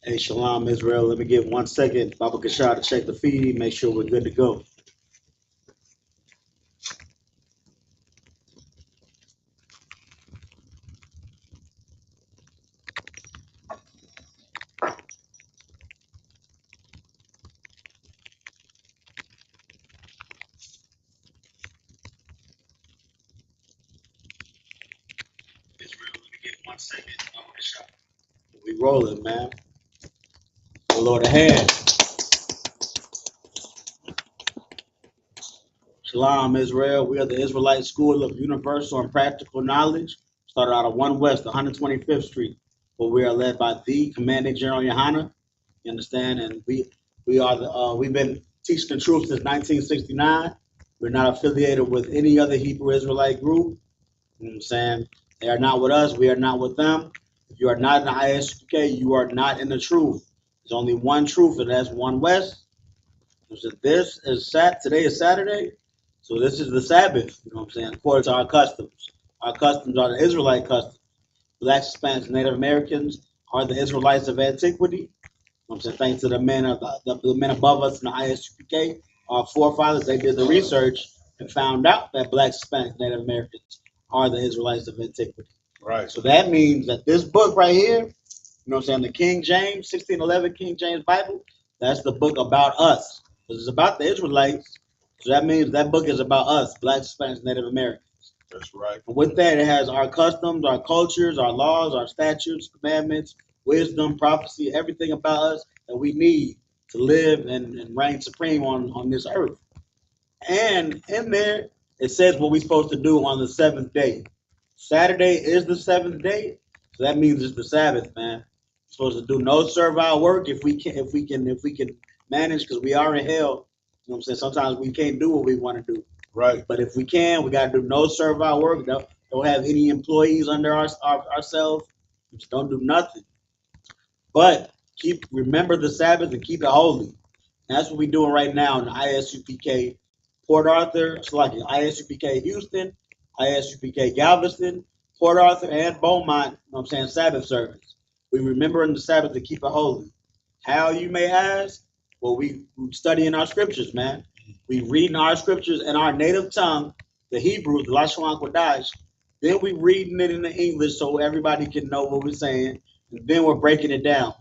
Hey, Shalom, Israel. Let me give 1 second. Baba Kashar to check the feed, make sure we're good to go. Israel, let me give 1 second. Baba Kashar. We rolling, man. The Lord ahead. Shalom, Israel. We are the Israelite School of Universal and Practical Knowledge. Started out of 1 West, 125th Street, where we are led by the Commanding General YAHANNA. You understand? And we are we've been teaching the truth since 1969. We're not affiliated with any other Hebrew Israelite group. You know what I'm saying? They are not with us. We are not with them. If you are not in the I.S.U.P.K, you are not in the truth. There's only one truth, and that's 1 West. So this is today is Saturday. So this is the Sabbath, you know what I'm saying, according to our customs. Our customs are the Israelite customs. Blacks, Hispanics, Native Americans are the Israelites of antiquity. You know what I'm saying? Thanks to the men the men above us in the I.S.U.P.K, our forefathers, they did the research and found out that Blacks, Hispanics, Native Americans are the Israelites of antiquity. Right. So that means that this book right here, you know what I'm saying, the King James, 1611 King James Bible, that's the book about us. Because it's about the Israelites. So that means that book is about us, Blacks, Hispanics, Native Americans. That's right. And with that, it has our customs, our cultures, our laws, our statutes, commandments, wisdom, prophecy, everything about us that we need to live and reign supreme on this earth. And in there, it says what we're supposed to do on the 7th day. Saturday is the 7th day, so that means it's the Sabbath, man. We're supposed to do no servile work if we can manage, because we are in hell. You know what I'm saying? Sometimes we can't do what we want to do. Right. But if we can, we got to do no servile work. Don't have any employees under ourselves. Just don't do nothing. But remember the Sabbath and keep it holy. And that's what we're doing right now in the I.S.U.P.K. Port Arthur, it's like I.S.U.P.K. Houston, I.S.U.P.K. Galveston, Port Arthur, and Beaumont, you know what I'm saying, Sabbath service. We remember in the Sabbath to keep it holy. How, you may ask? Well, we studying our scriptures, man. We reading our scriptures in our native tongue, the Hebrew, the Lashon Kodash. Then we reading it in the English so everybody can know what we're saying. And then we're breaking it down, man.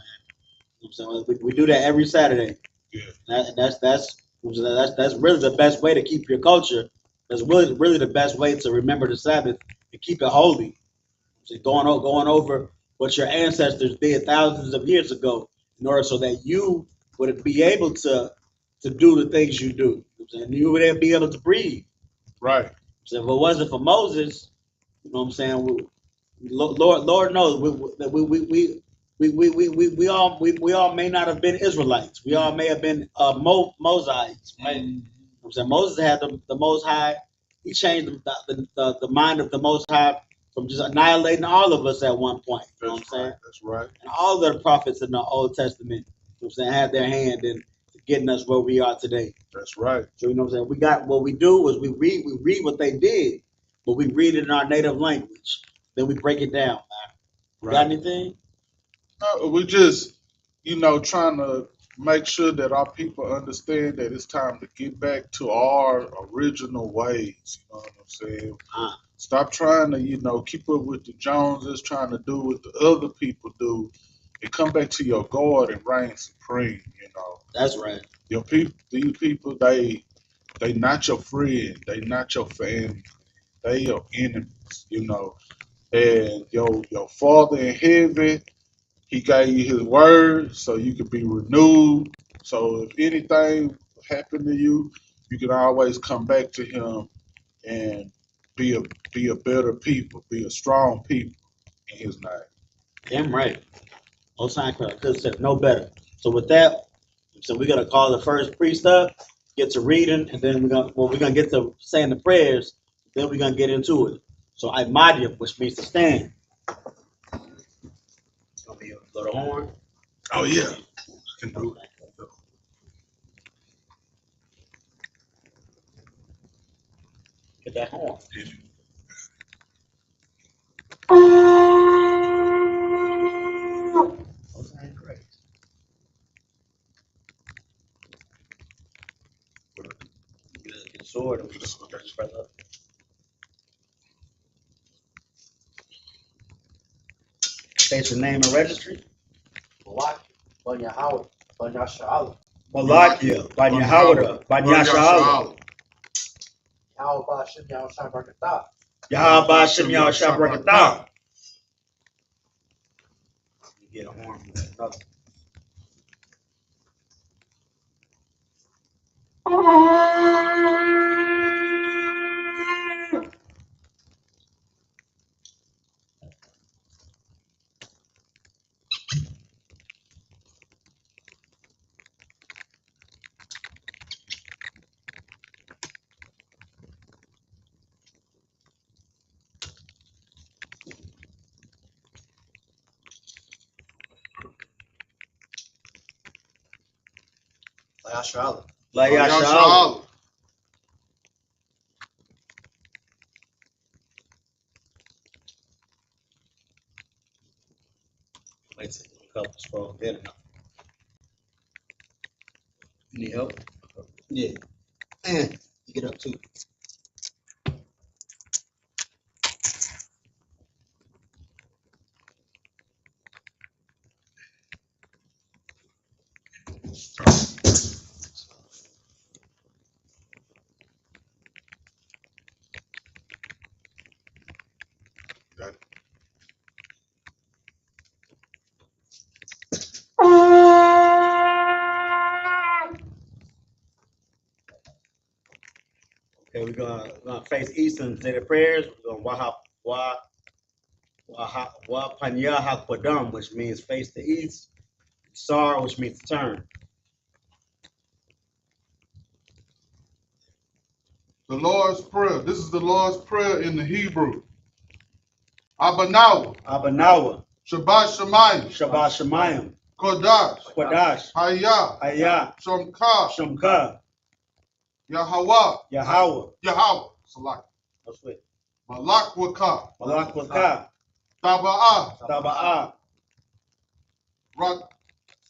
You know what I'm saying? We do that every Saturday. Yeah. That's really the best way to keep your culture. That's really the best way to remember the Sabbath and keep it holy. So going over what your ancestors did thousands of years ago, in order so that you would be able to do the things you do. And you would be able to breathe. Right. So if it wasn't for Moses, you know what I'm saying, Lord knows that we all may not have been Israelites. We all may have been Mosaites, right? You know what I'm saying? Moses had the Most High. He changed the mind of the Most High from just annihilating all of us at one point. You know what I'm saying? That's right. And all the prophets in the Old Testament, you know what I'm saying, had their hand in getting us where we are today. That's right. So you know what I'm saying? We got what we do is we read what they did, but we read it in our native language. Then we break it down, man. Right. Got anything? We just, trying to make sure that our people understand that it's time to get back to our original ways. You know what I'm saying? Stop trying to, keep up with the Joneses, trying to do what the other people do, and come back to your God and reign supreme. That's right. Your people, these people, they not your friend. They not your family. They your enemies. And your Father in heaven, He gave you His word so you could be renewed. So if anything happened to you, you can always come back to Him and be a better people, be a strong people in His name. Damn right. No sign crowd. Could have said no better. So with that, so we're gonna call the first priest up, get to reading, and then we're gonna get to saying the prayers. Then we're gonna get into it. So I-M-A-D-I-A, which means to stand. It's gonna be a little horn. Oh yeah, I can do it. Get that horn. No sign crazy. sword and put the sword further up. State your name and registry. Malakia, SHALAM. Malakia, Banyahawada, Banyashala. Yahweh Shem Yahshua Barakatah. Get a horn from that. Another. SHALAM. Layashala. Wait till a couple scroll good enough. You need help? Yeah. And you get up too. Okay, we're gonna face east and say the prayers. We're gonna Wapanya Hakwadam, which means face the east. Sar, which means to turn. The Lord's Prayer. This is the Lord's Prayer in the Hebrew. Abanawa. Abanawa, Shabbat Shemayim. Shabbat Shemayim, Kodash. Quadash, Hayah. Hayah, Shomka. Shumka, Yahweh. Yahweh. Yahweh. Salak. That's it. Malak Waka. Malakwaka, Taba'ah. Taba'ah,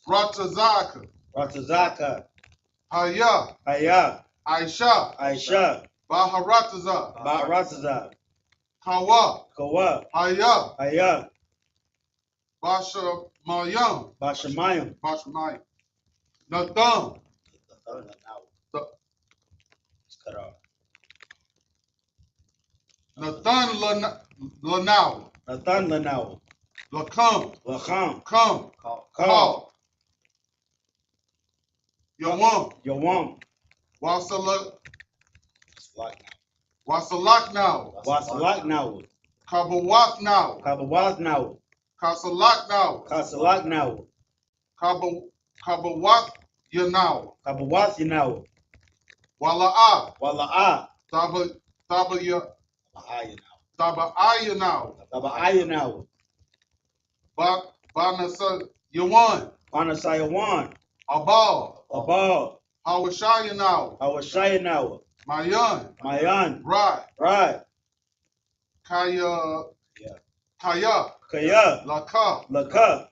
Ratazaka. Ratazaka, Hayah. Hayah, Aisha. Aisha, Baharataza. Ba'rataza, Kawa. Kawa, Hayah. Hayah, Bashamayam. Bashamayim. Bashamayam. Nathan. It's cut off. Nathan Lanaw. Nathan Lanaw, Lakam. Lacham, Come. Call. Yawam. Yawam, Wasalak now. Wasalak now, Kabawak now. Kabawaz now, Kasalak now. Kasalak now, Kabawak ya now. Kabawaz now, Wala'ah. Wala'ah, Tabaya Bahaya now, now. Taba'aya now, Banasa Yawan. Anasayawan, Abal. Abal, Hawashaya now. Awashaya now, Mayan. Mayan, Right. Right, Kaya. Kaya, Laka. Laka,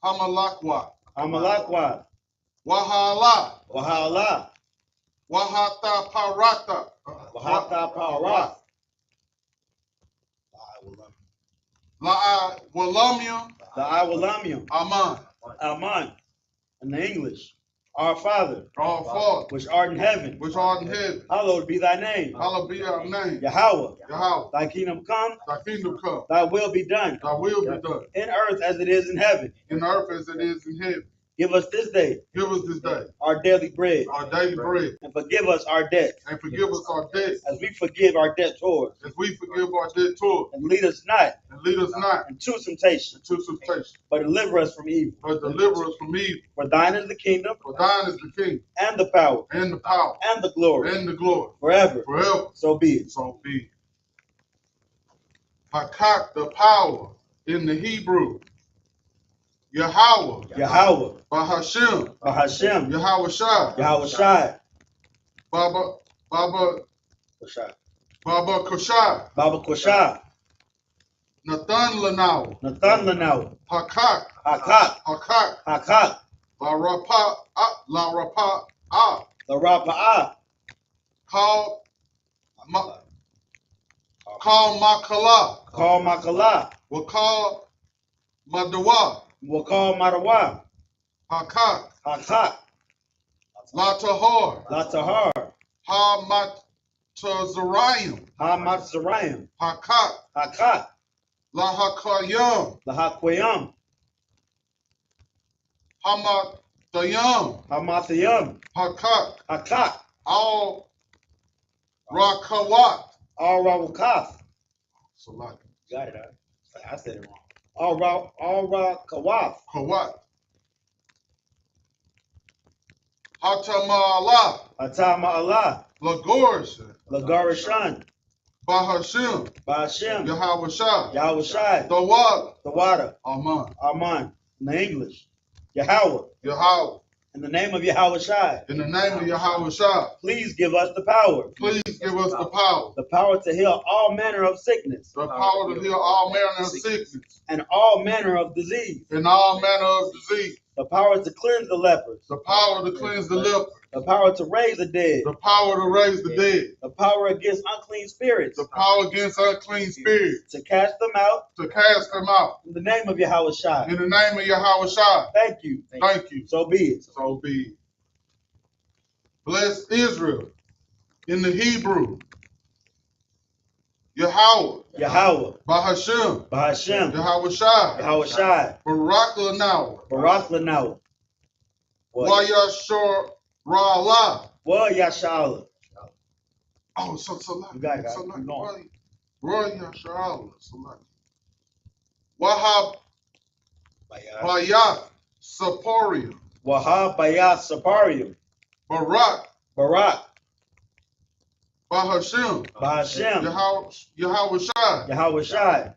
Hamalakwa. Amalakwa, Wahala. Wahala, Wahata Parata. Wahata Para, La'a Walamium. the Awalamium, Aman. Aman, in the English, our Father, Our Father, which art in heaven, which art in heaven, hallowed be thy name, hallowed be our name. Yahweh, Yahweh, thy kingdom come, thy kingdom come, thy will be done, thy will be done, in earth as it is in heaven. in earth as it is in heaven. Give us this day Give us this day our daily bread, our daily bread, and forgive us our debts, and forgive us our debts, as we forgive our debtors. as we forgive our debtors, And lead us not and lead us not into temptation, into temptation, but deliver us from evil. but deliver us from evil. For thine is the kingdom, For thine is the kingdom, and the power, and the power, and the glory, and the glory, forever. forever. So be it. So be it. Hakak, the power in the Hebrew. Yahweh, Yahweh, Bahashem, Bahashem, Yahweh Shai, Yahweh Shai, Baba Koshai, Koshai, Baba Koshai, Nathan Lanau, Nathan Lanau, Hakak, Hakak, Hakak, Hakak, La Rapa, the Rapa'ah, Call Makala. Call Makala. Wakal Madawa. Wakal Madawa. Hakat. Hakat. Latahar. Latahar. Hamatazarayim. Hamatzarayim. Hakat. Hakat. Lahakayam. Lahakwayam. Hamatayam. Hamathayam. Hakat. Hakat. Al Rakawat. Al Rawakaf. Select. Got it. I said it wrong. Al Rakawaf. Kawat. Hatamala. Atama Allah. Lagorisha. Lagorishan. Bahashim. Ba'ashem. Yahweh Shai. Yahweh Shai. Tawada. The water. Aman. Aman. In the English. Yahweh. Yahweh. In the name of Yahweh Shai. In the name of Yahweh Shai. Please give us the power. Please give us the power. The power to heal all manner of sickness. The power to heal all manner of sickness. And all manner of disease. And all manner of disease. The power to cleanse the lepers. The power to cleanse the leper. The power to raise the dead. The power to raise the dead. The power against unclean spirits. The power against unclean spirits. To cast them out. To cast them out. In the name of Yahweh Shai. In the name of Yahweh Shai. Thank you. Thank you. So be it. So be it. Bless Israel. In the Hebrew. Yahweh. Yahweh. Bahashim. Bahashem. Yahweh Shai. Yahweh Shai. Barak Lanawa. Barak Lanawa. Wayashor Ra'ala. Wa Yashala. Oh, so you got it. Roy Yashala. Wahab Bayat Saporium. Wahab Bayat Saparium. Barak. Bahashim. Yahweh Shai. Yahweh Shai.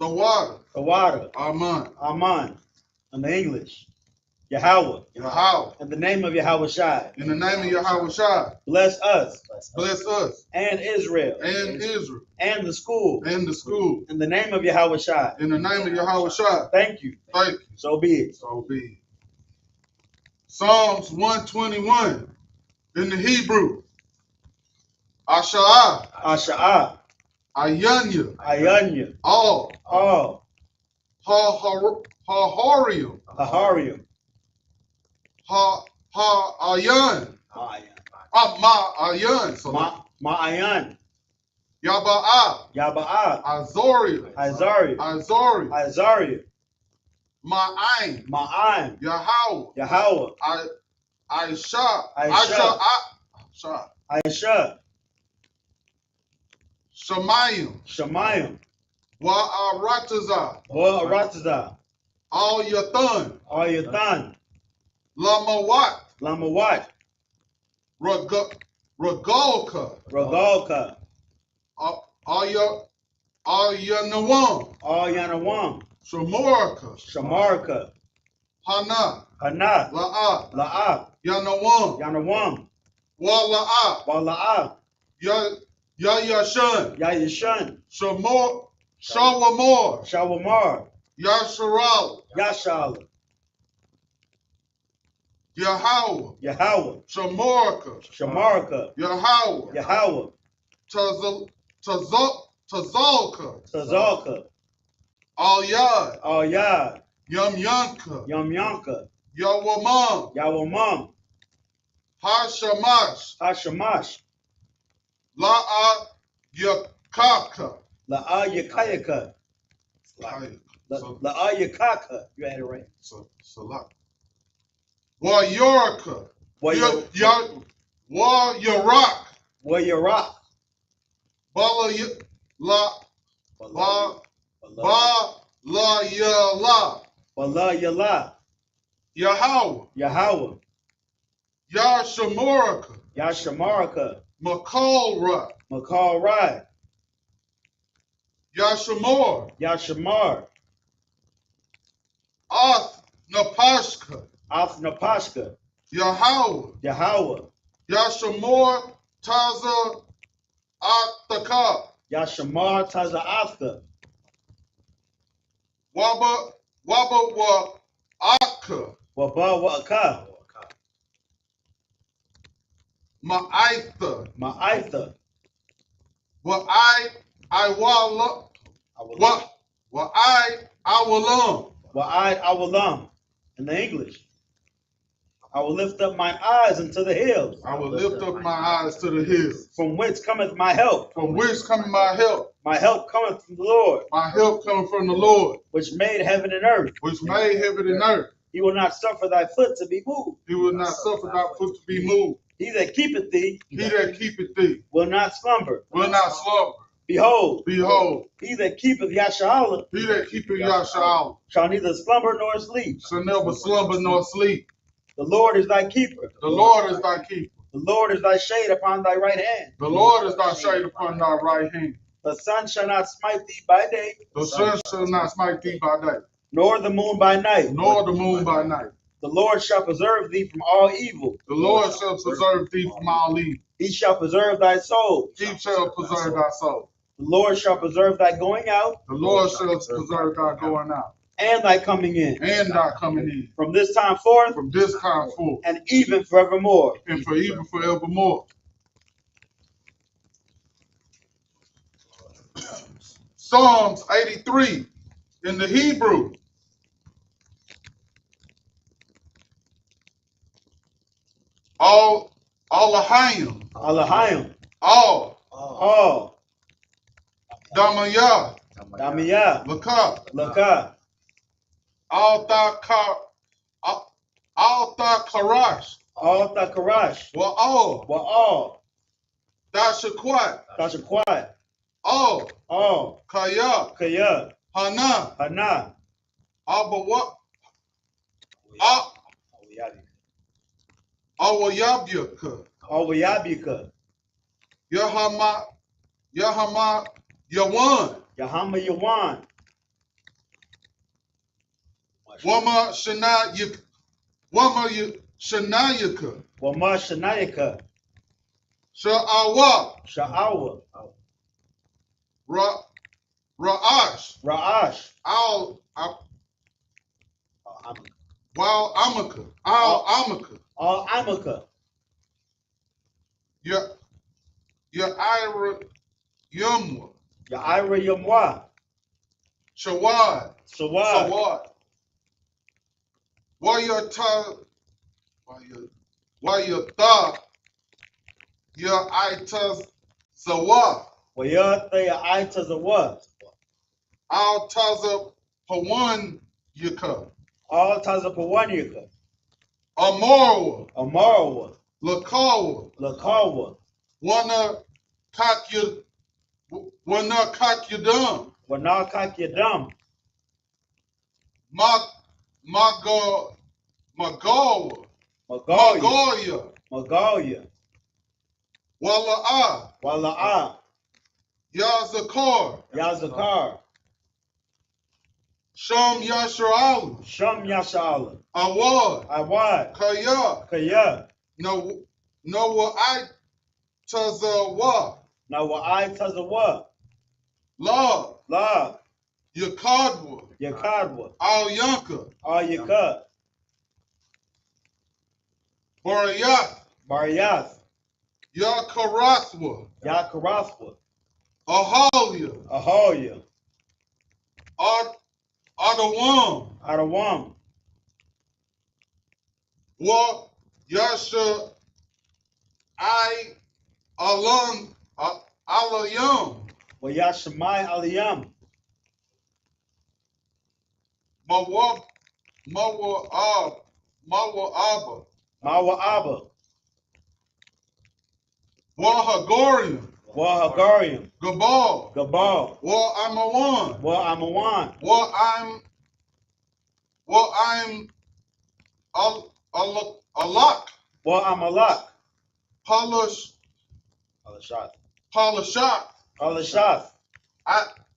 The water. Aman. In the English. Yahweh. In the name of Yahweh Shai. In the name of Yahweh Shai. Bless us. Bless us. And Israel. And the school. In the name of Yahweh Shai. In the name of Yahweh Shai. Thank you. Thank you. So be it. So be it. Psalms 121. In the Hebrew. Asha'ah. Ayanya. All. Hahorium. Ha'ayan. Ma'ayan. Ma'ayan. Yaba'ah. Azorium. Ma'ayin. Yahweh. Aisha. Shemayim. Wa'aratazah. All Yathan. Lamawat. Ragalka. All Yanawam. Shamarka. Hana. La'ab. Yanawam. Wala'ab. Yayashan. Shawamar. Yashala. Yahweh. Shamarka. Yahweh. Tazalka. Al-Yad. Yamyanka. Yawamam. Hashamash. La'ayakaka. La'ayakayaka. La'ayakaka. You had it right. Salat. Wayorka. Wayarak. Wayarak. Balayala. Yahweh. Yashamaraka. Makalrai. Yashamar. Napashka. Yahweh. Yashamor Taza Ataka. Yashamar Taza'afka. Waba wa Aka. Waba Wa'aka. Ma'aitha. Ma'aitha. I will Wa'ad in the English. I will lift up my eyes unto the hills. I will lift up my eyes to the hills. From whence cometh my help? From whence cometh my help? My help cometh from the Lord. My help cometh from the Lord, which made heaven and earth. which made heaven and earth. He will not suffer thy foot to be moved. He will not suffer thy foot to be moved. He that keepeth thee He that keepeth thee will not slumber. will not slumber. Behold, He that keepeth YAHANNA he that keepeth YAHANNA shall neither slumber nor sleep. shall never slumber nor sleep. The Lord is thy keeper. The Lord is thy keeper. The Lord is thy shade upon thy right hand. The Lord is thy shade upon thy right hand. The sun shall not smite thee by day, The sun shall not smite thee by day, nor the moon by night. nor the moon by night. The Lord shall preserve thee from all evil. The Lord shall preserve thee from all evil. He shall preserve thy soul. He shall preserve thy soul. The Lord shall preserve thy going out The Lord shall preserve thy going out and thy coming in. and thy coming in. From this time forth From this time forth and even forevermore. and for even forevermore. Psalms 83 in the Hebrew. Allahayim. Alahayim. All. Damayah. Damiyah. Lakah. Lakah. Karash. All Thakarash. Wa'al. Wa'al. Dashakwat. Tashakwat. All. Kaya. Kaya. Hana. Hana. Abawat. Awayabyaka. Awayabika. Yahama. Yawan. Yahama Yawan. Wama Shanayaka. Wama Shanayaka. Sha'awa. Sha'awa. Ra'ash. Ra'ash. Amaka. All Amaka. Ira Yumwa. Ya'ira Yamwa. Shawad. Sawad. Wayata. Ya'itaz Zawa. Wayata Ya'ita Zawa. Al Taza Pawan Yaka. All Tazapawanyaka. Amorwa. Amarawa. Lakawa. Lakawa. Wana Kakyadam. Wanakakyadam. Magawa. Magalia. Magalia. Wala'a. Wala'a. Yazakar. Yazakar. Sham Yasharala. Sham Yashala. Awad. Kaya. Kaya. Noah Tazawa. Now Tazawa. La. Yakadwa. Al Yanka. Al Yakat. Barayath. Yakaraswa. Ahalia. Adawam. Wa Yasha Alayam. Wayashamai Aliyam. Mawa Abba. Mawa Abba. Wahagorium. Gabal. Wa Amawan. Wa I'm Alak. Amalak. Palashat.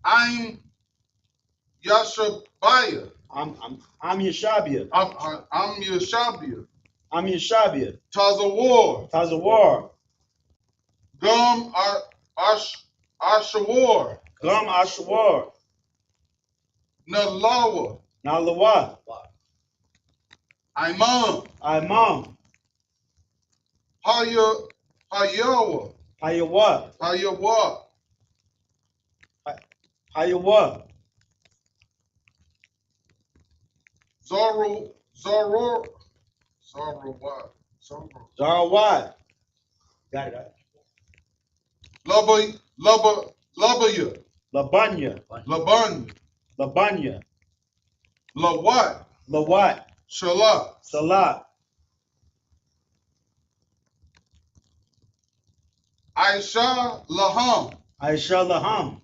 I'm Yashabaya. I'm Yeshabia. I'm Yeshabia. Tazawar. Gum Ashawar. Nalawa. Imam. Imam. Hayawa. Hayawa. Hayawa. Hayawa. Zoro. Zoro. Zoro what? Zoro. Zarawad. Got it. Labaya. Labanya. Labanya. Labanya. Lawat. Lawat. Shala. Salat. Aisha Laham. Aishalaham.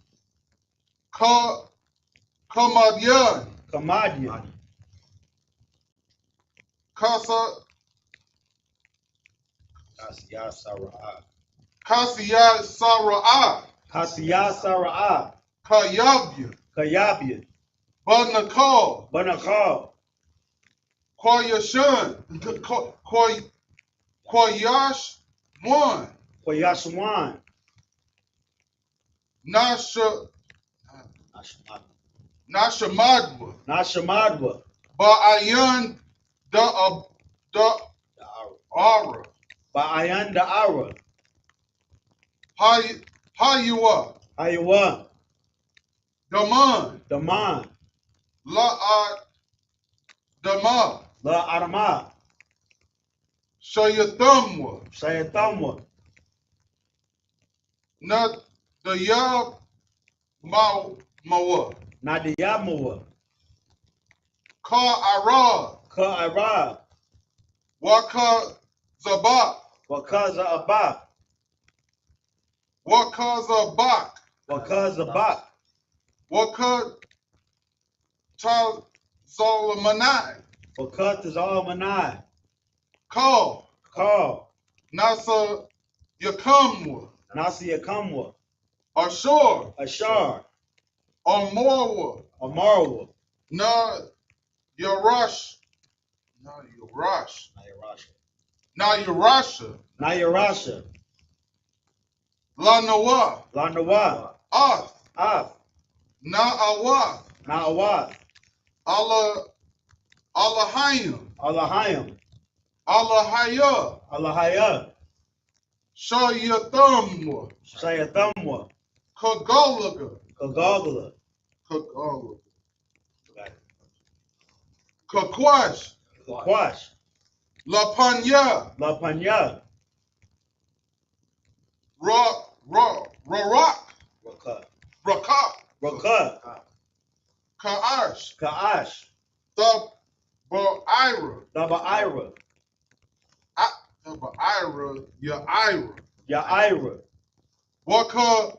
Kamadyan. Kamadian. Kasa Kasiyah Sara'ah. Kasiya Sara'ah. Kasiyah Sara'ah. Kayabya. Kayabian. Banakal. Banakal. Koyashan. Koyash one. Koyashwan. Nashamadwa. Nashamadwa. Ba'ayan da Ara. Ba'ayan Da'ara. Hayuwa. Hayawa. Daman. Daman. La'ad Dama. La Arma. Shayathamwa. Sayathamwa. Not the Yab Mawa. Nadiyamawa. Ka Arad. Ka'ara. Waka Zabak. Wakaza Abba. Waka Zabak. Wakaza Bak. Waka Tazolamanai. Wakaz Almanai. Call. Call. Nasa Yakamwa. Nasiya Kamwa. Ashore. Ashar. Amorwa. Amarwa. Na Yarash. Na Yarash. Na Yarasha. Nayarasha. La Nawa. Lanawa. Ath. Af. Na Awath. Na'awat. Allahayim. Allahayim. Allahaya. Allahaya. Shayathamwa. Sayathamwa. Kagalaga. Kagagala. Kagalaga. Kakwash. Kwash. La Panya. La Panya. Rarak. Raka. Rakak. Raka. Kaash. Kaash. Ira. Daba Ira. Ira. Ya Ira. Ya'ira. Waka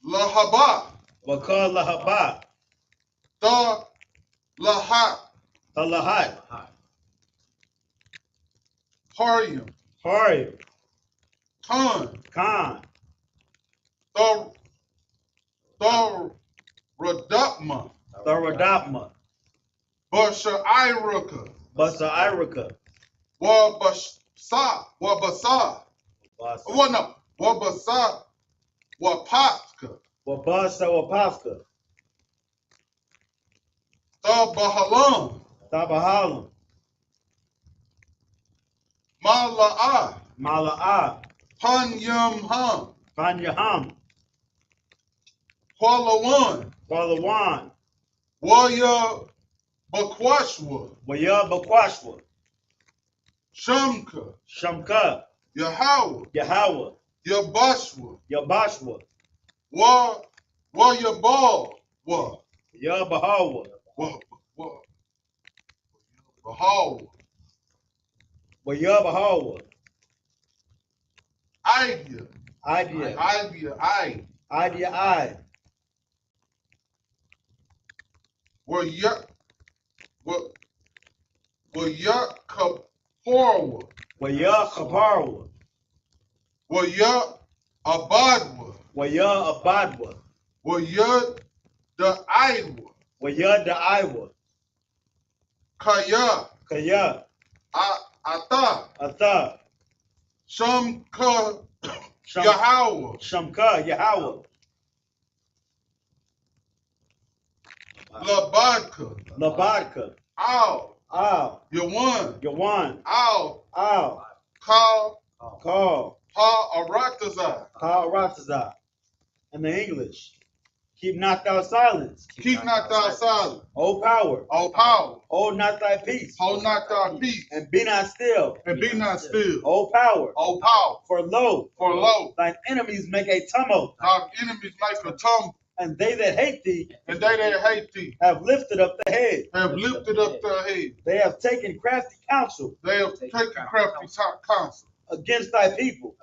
Lahaba. Waka Lahaba. Da Lahat. Talahat. Haryam. Hari. Khan. Khan. The Radapma. Tharadapma. Basha Iraka. Basa Iraka. Wabasa. Wabasa. Basa. No. Wabasa. Wapaska. Wabasa Wapafka. Bahalam. Tabahalam. Mala'a. Mala'a. Panyamham. Panyaham. Palawan. Palawan. Waya Bakwashwa. Waya Bakwashwa. Shamka. Shamka. Yahawa. Yahawa. Yabashwa. Yabashwa. Yabal. Yabahawa. Bahawa. Wayabahawa. Idea. Idea. Idea I. Waya Kaporwa. Waya Kaparwa. Waya Abadwa. Waya Abadwa. Waya the Iowa. Waya the Iowa. Kaya. Kaya. Ata. Ata. Shamka. Yahawa. Shamka Yahawa. Labadka. Labadka. Ow. Ow. Yawan. Yawan. Ow. Ow. Call. Call. Ha-Aratazah. In the English. Keep not thou silence. Keep not thou silent. O power. O power. Hold not thy peace. Hold not thy peace. And be not still. And be not still. O power. O power. For lo. Thine enemies make a tumult. Thine enemies make a tumult. And they that hate thee. Have lifted up the head. They have taken crafty counsel. Counsel. Against thy people.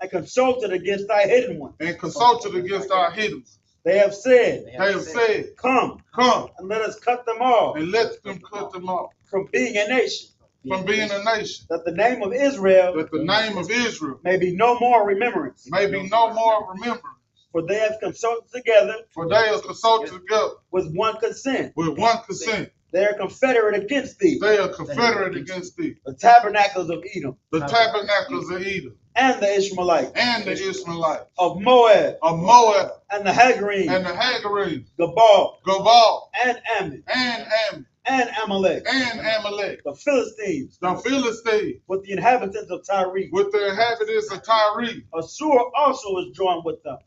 And consulted against thy hidden one. They have said. Come. And let us cut them off. From being a nation. That the name of Israel. May be no more remembrance. For they have consulted together. With one consent. They are confederate against thee. The tabernacles of Edom. And the Ishmaelites. Of Moab. And the Hagarim. Gabal. And Ammon. And Amalek. The Philistines. With the inhabitants of Tyre. Assur also is joined with them.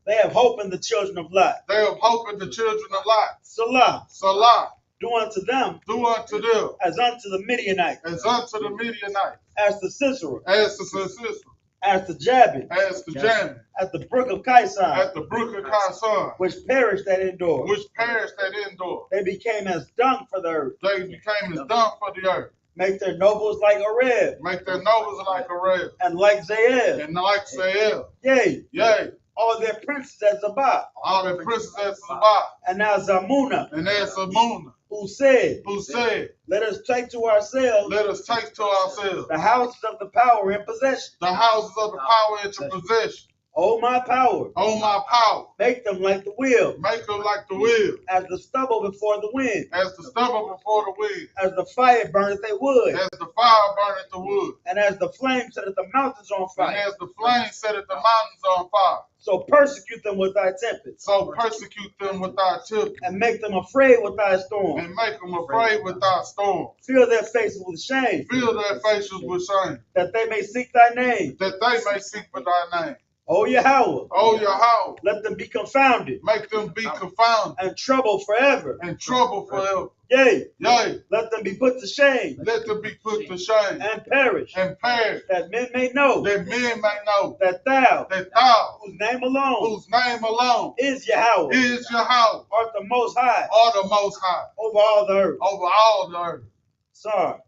They have hope in the children of Lot. Salah. Do unto them as unto the Midianites. As to Sisera. As to Jabin. At the brook of Kaisar. Which perished at Endor. They became as dung for the earth. Make their nobles like Areb. And like Zael. Yea. All their princes as Zabah. And now Zamuna. Who said, let us take to ourselves the houses of the power in possession. O my power. Make them like the wheel. As the stubble before the wind. As the fire burneth a wood. And as the flame setteth the mountains on fire. So persecute them with thy tempest. And make them afraid with thy storm. Fill their faces with shame. That they may seek thy name. O Yahweh. Let them be confounded. And troubled forever. Yea. Let them be put to shame. And perish. That men may know. That thou. Whose name alone. Is Yahweh. Art the most high. Over all the earth. Sorry.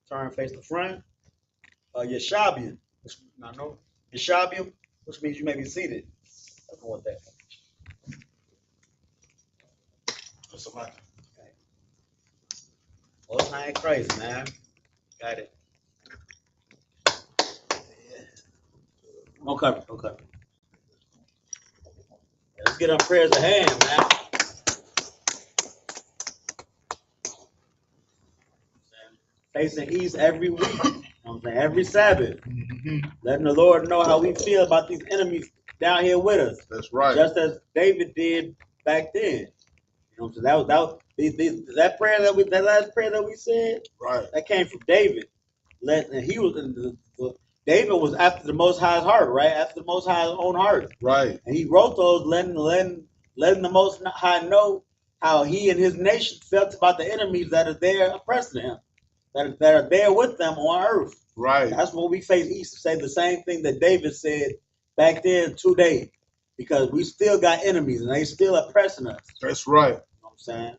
Turn face to front. Yeshabian. Yeshabian, which means you may be seated. I don't know what that means. Okay. Most high in Christ, man. Got it. Yeah. Don't cover. Let's get our prayers at hand, man. Facing east every week. Every Sabbath. Letting the Lord know how we feel about these enemies down here with us. That's right. Just as David did back then. You know, so that last prayer that we said, right? That came from David. David was after the Most High's heart, right? After the Most High's own heart, right? And he wrote those, letting the Most High know how he and his nation felt about the enemies that are there oppressing him, that are there with them on earth. Right. That's what we face. He used to say the same thing that David said back then today, because we still got enemies and they still oppressing us. That's right. You know what I'm saying?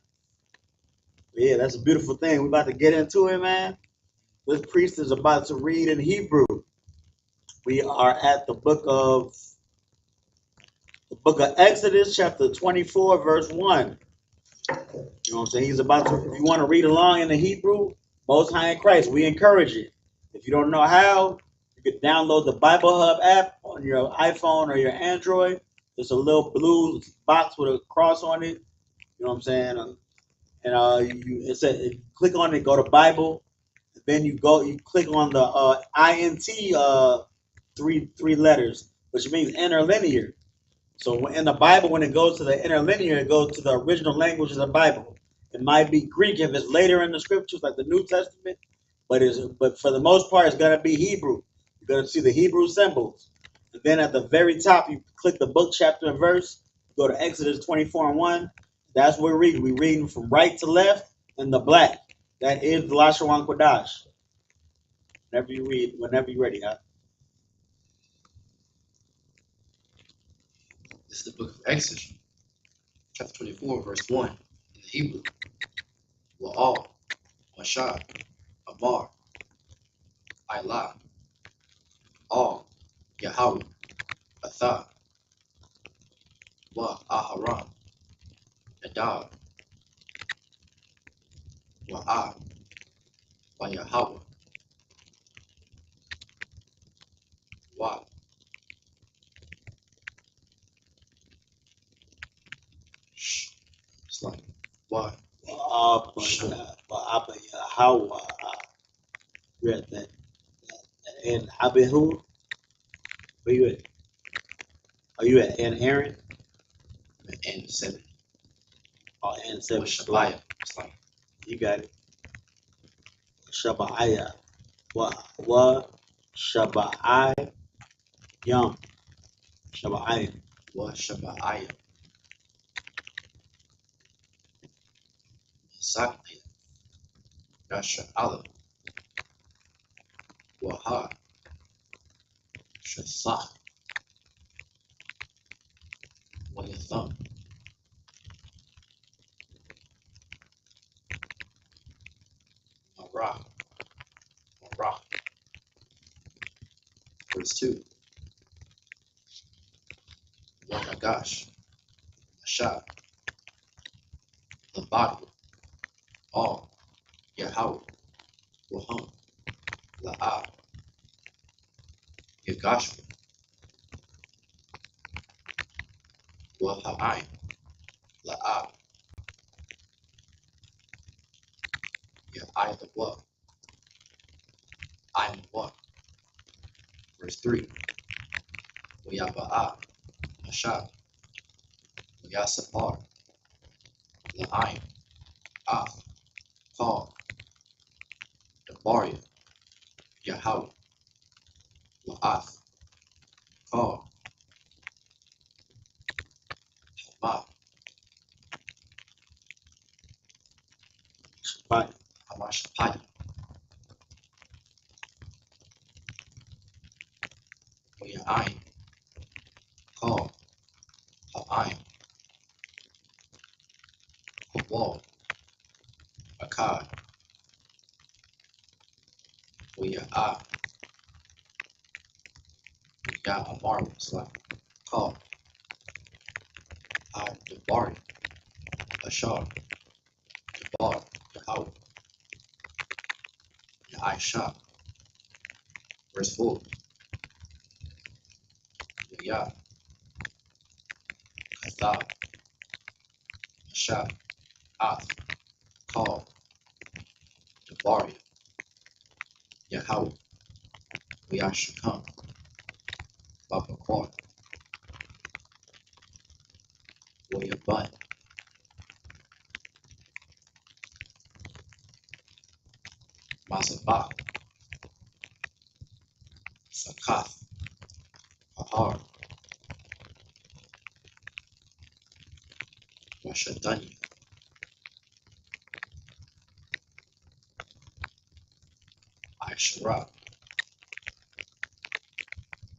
But yeah, that's a beautiful thing. We're about to get into it, man. This priest is about to read in Hebrew. We are at the book of Exodus, chapter 24, verse 1. You know what I'm saying? He's about to, if you want to read along in the Hebrew, Most High in Christ, we encourage it. If you don't know how, you can download the Bible Hub app on your iPhone or your Android. There's a little blue box with a cross on it. You know what I'm saying? It says click on it, go to Bible. Then you click on the INT three letters, which means interlinear. So in the Bible, when it goes to the interlinear, it goes to the original language of the Bible. It might be Greek if it's later in the scriptures, like the New Testament. but for the most part, it's gonna be Hebrew. You're gonna see the Hebrew symbols, and then at the very top, you click the book, chapter, and verse. Go to Exodus 24:1. That's what we're reading. We're reading from right to left in the black. That is the Lashawan Kodash. Whenever you read, whenever you're ready, huh? This is the book of Exodus, chapter 24, verse 1, in the Hebrew. Wa'al, Mashah, Amar, Ilah, Al, Yahweh, Atha, Wa Aharon, Nadab, Wa'ah, Wa Yahweh, Wa. It's like, Wa. How read that? And Abihu, where you at? Are you at and Aaron? And 7. Oh, and 7. Shabbat. It's like, You got it. Shabbat. Shabbat. Yum. Shabbat. Wa Shabbat. Isupk, Yashalam, Waha, Shasah, Wayatham, Marah, Marah. Verse 2. Wanagash, Mashah, the body, all, Yahweh, Waham, La'ah, Yagash, Waha'ai, La'ah, Ya'ai the Wa, I am Wa. Verse 3. Wayaba'ah, Mashah, Wayasapar, La'ai, Ah, Paul, Dabaria, Yahweh, Wa'ath, Paul, Ma, Shabbat. Hamashapati, Waya'ai, Paul, Ha'ai, Hawal, Akkad, Waya'ah, Ya'amar, it's like, Paul, Dabari, Ashar, Dabar, Yahweh, I.S.U.P.K. Verse 4. Yah, Kathah, Mashah, Ath, Kal, Dabari, Yahweh, Yashakam, Babakar, Wayaban, Mazabah, Sakath, Ahar, Washadani, Aishara,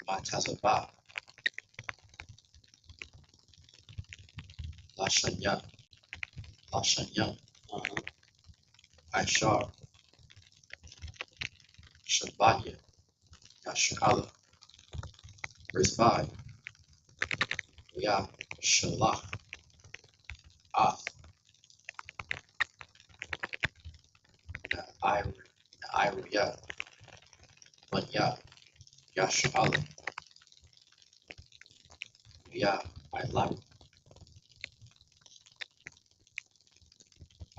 Matazabah, Lashanya, Lashanya, Aishar, Shabaya, Yashala. Verse 5. Yah, Shalach, Ath, Na'iriyah, Manya, Yashala, Yah, Ilah,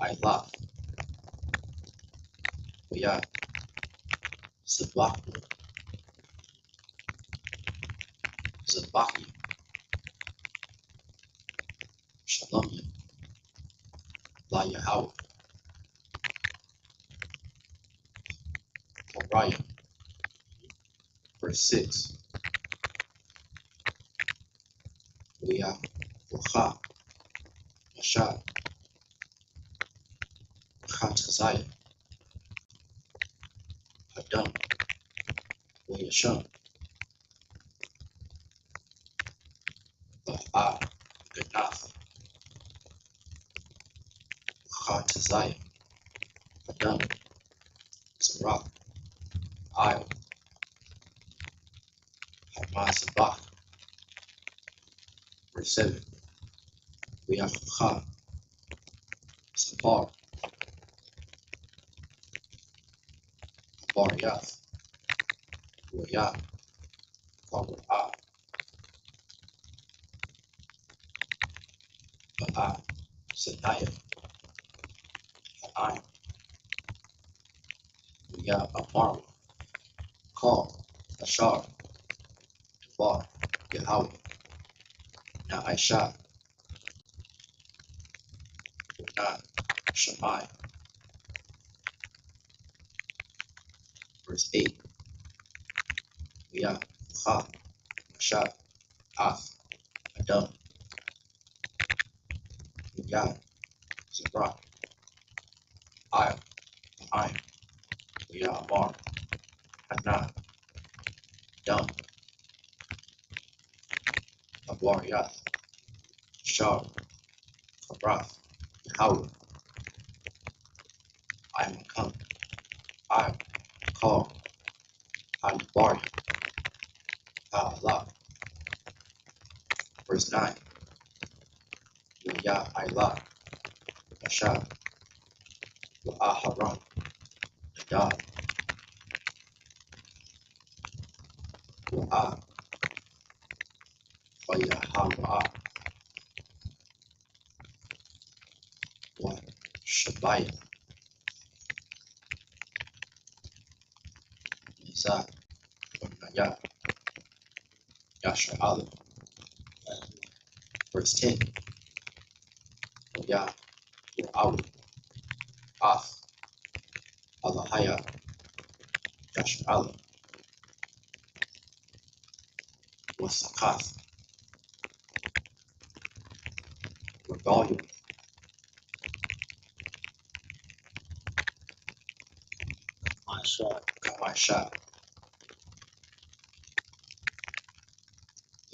Ilah, Yah, Sabbath, Zabaki, Shalom, La Yahweh, Raya. Verse 6. YAHANNA. Mashah. Khatazaya. Hadam. YAHANNA. Ganath. Khatazaya. Hadam. Sarak. I.S.U.P.K. Verse 7. YAHANNA. Sabbath. Yath. Sanaya. I. Amar. Call. Ashar. Bar. Yahweh. Now I shot. Not Shammai. Verse 8. YAHANNA. Mashah. Adam. Zarak. I. Amar. Hanan. Dam. Yath. Shar. Abrath. Yahweh. I am come. I call. Bar. Allah. Verse 9. Ilah. Mashah. Aharon. Nadab. Yahawa. Shabbat. Isaac. SHALAM. Verse 10. Yahweh. Alahaya. SHALAM. Sakath. Rebellion. Kamashah.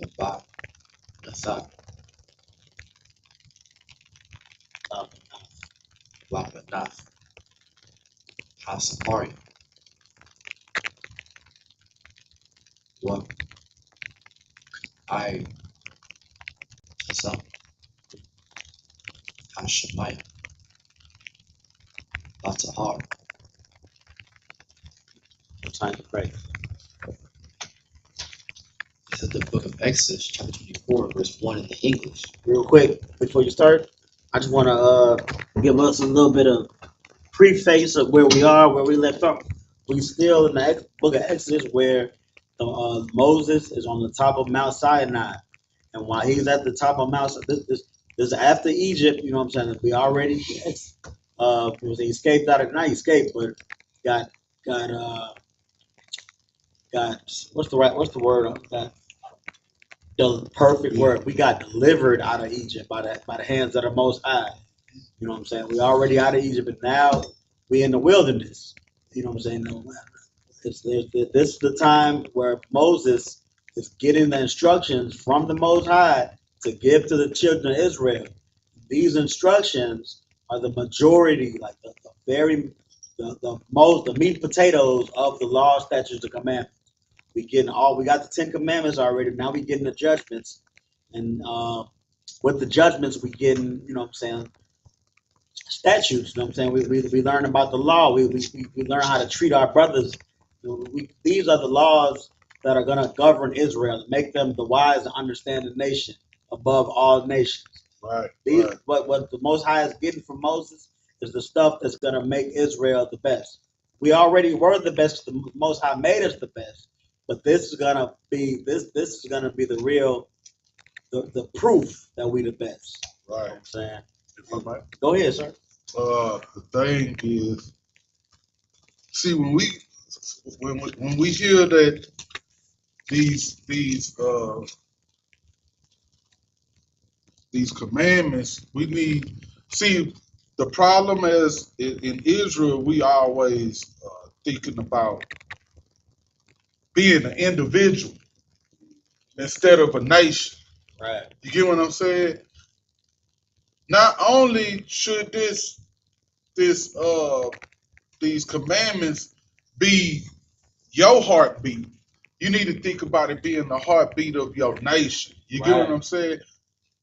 Yabat. Nathak. Labanath. Hasapari. What I Isupk. Hashamaya. Latahar. Time to pray. This is the book of Exodus, chapter 24, verse 1 in the English. Real quick, before you start, I just want to give us a little bit of preface of where we are, where we left off. We still in the book of Exodus where Moses is on the top of Mount Sinai. And while he's at the top of Mount Sinai, this is after Egypt, you know what I'm saying? We already, he escaped out of, not escaped, but got, what's the word? Got the perfect word. We got delivered out of Egypt by the hands of the Most High. You know what I'm saying? We already out of Egypt, but now we in the wilderness. You know what I'm saying? This is the time where Moses is getting the instructions from the Most High to give to the children of Israel. These instructions are the majority, like the meat and potatoes of the law, statutes, and commandments. We got the 10 Commandments already. Now we getting the judgments, and with the judgments we getting, you know what I'm saying, statutes. You know what I'm saying? We learn about the law. We learn how to treat our brothers. These are the laws that are going to govern Israel, make them the wise and understanding nation above all nations. Right. What the Most High is getting from Moses is the stuff that's going to make Israel the best. We already were the best. The Most High made us the best, but this is going to be the real the proof that we the best. Right. You know what I'm saying? If I Go ahead, sir. The thing is, see, when we when we hear that these commandments, we need see the problem is in Israel we always thinking about being an individual instead of a nation. Right. You get what I'm saying? Not only should these commandments be your heartbeat, you need to think about it being the heartbeat of your nation. You get what Right. I'm saying?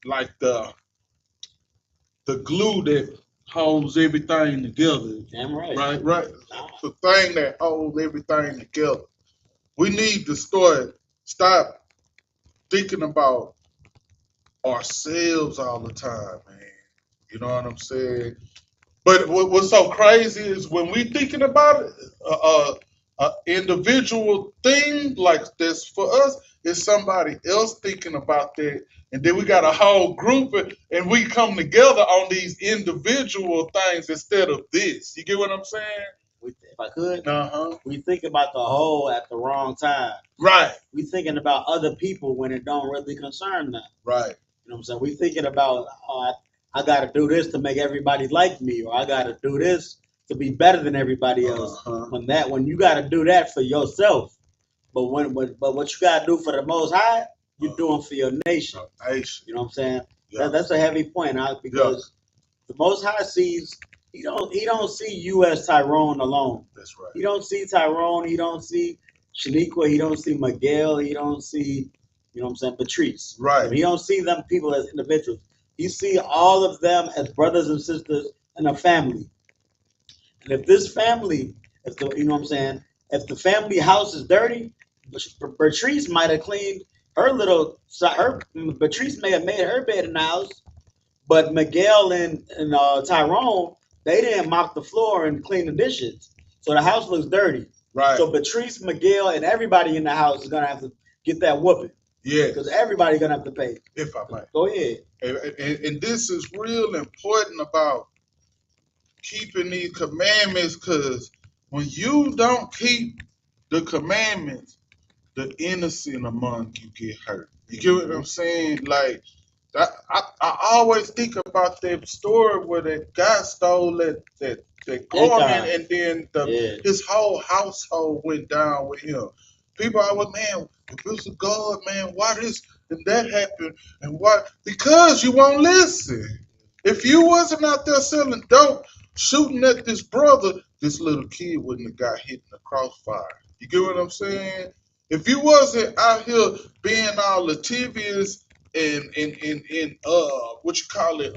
Like the glue that holds everything together. Damn right. Right. Nah. The thing that holds everything together. We need to stop thinking about ourselves all the time, man. You know what I'm saying? But what's so crazy is when we thinking about it, individual thing like this for us, is somebody else thinking about that, and then we got a whole group, and we come together on these individual things instead of this. You get what I'm saying? If I could, Uh-huh. we think about the whole at the wrong time. Right. We thinking about other people when it don't really concern them. Right. You know what I'm saying? We thinking about, I got to do this to make everybody like me, or I got to do this to be better than everybody else. Uh-huh. When you got to do that for yourself, but what you got to do for the Most High, you're doing for your nation. Nation. You know what I'm saying? Yeah. That's a heavy point, because the Most High sees. He don't see you as Tyrone alone. That's right. He don't see Tyrone. He don't see Shaniqua. He don't see Miguel. He don't see, you know what I'm saying, Patrice. Right. He don't see them people as individuals. He see all of them as brothers and sisters in a family. And if this family, you know what I'm saying, if the family house is dirty, Patrice might have cleaned Patrice may have made her bed in the house, but Miguel and Tyrone, they didn't mop the floor and clean the dishes. So the house looks dirty. Right. So Patrice, Miguel, and everybody in the house is going to have to get that whooping. Yeah. Because everybody's going to have to pay. If I might. Go ahead. And this is real important about keeping these commandments, because when you don't keep the commandments, the innocent among you get hurt. You get what I'm saying? Like, I always think about that story where that guy stole that garment, and then his whole household went down with him. People always, man, if it's a God, man, why this and that happened, and why? Because you won't listen. If you wasn't out there selling dope, shooting at this brother, this little kid wouldn't have got hit in the crossfire. You get what I'm saying? If you wasn't out here being all litigious and what you call it,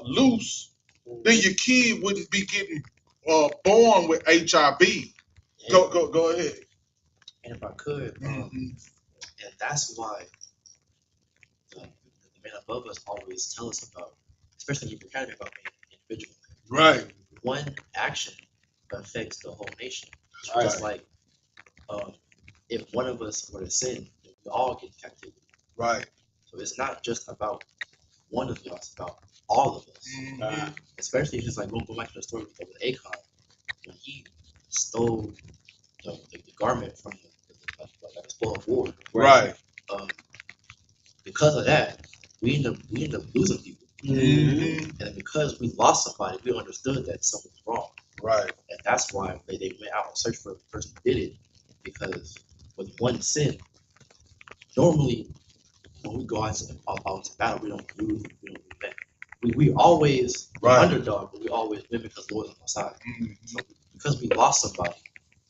loose, then your kid wouldn't be getting born with HIV. Go ahead. And if I could, and that's why the men above us always tell us about, especially if you're kind of about being individual. Right. One action affects the whole nation. Right. Just like if one of us were to sin, we all get captivity. Right. So it's not just about one of us, it's about all of us. Especially if it's like going back to the story with Akon, when he stole the garment from the spoil of war. Right. Because of that, we end up losing people. And because we lost somebody, we understood that something was wrong. Right. And that's why they went out and searched for the person who did it. Because with one sin, normally when we go out to battle, we don't lose. We don't win. We always underdog, but we always win because the Lord is on our side. So because we lost somebody,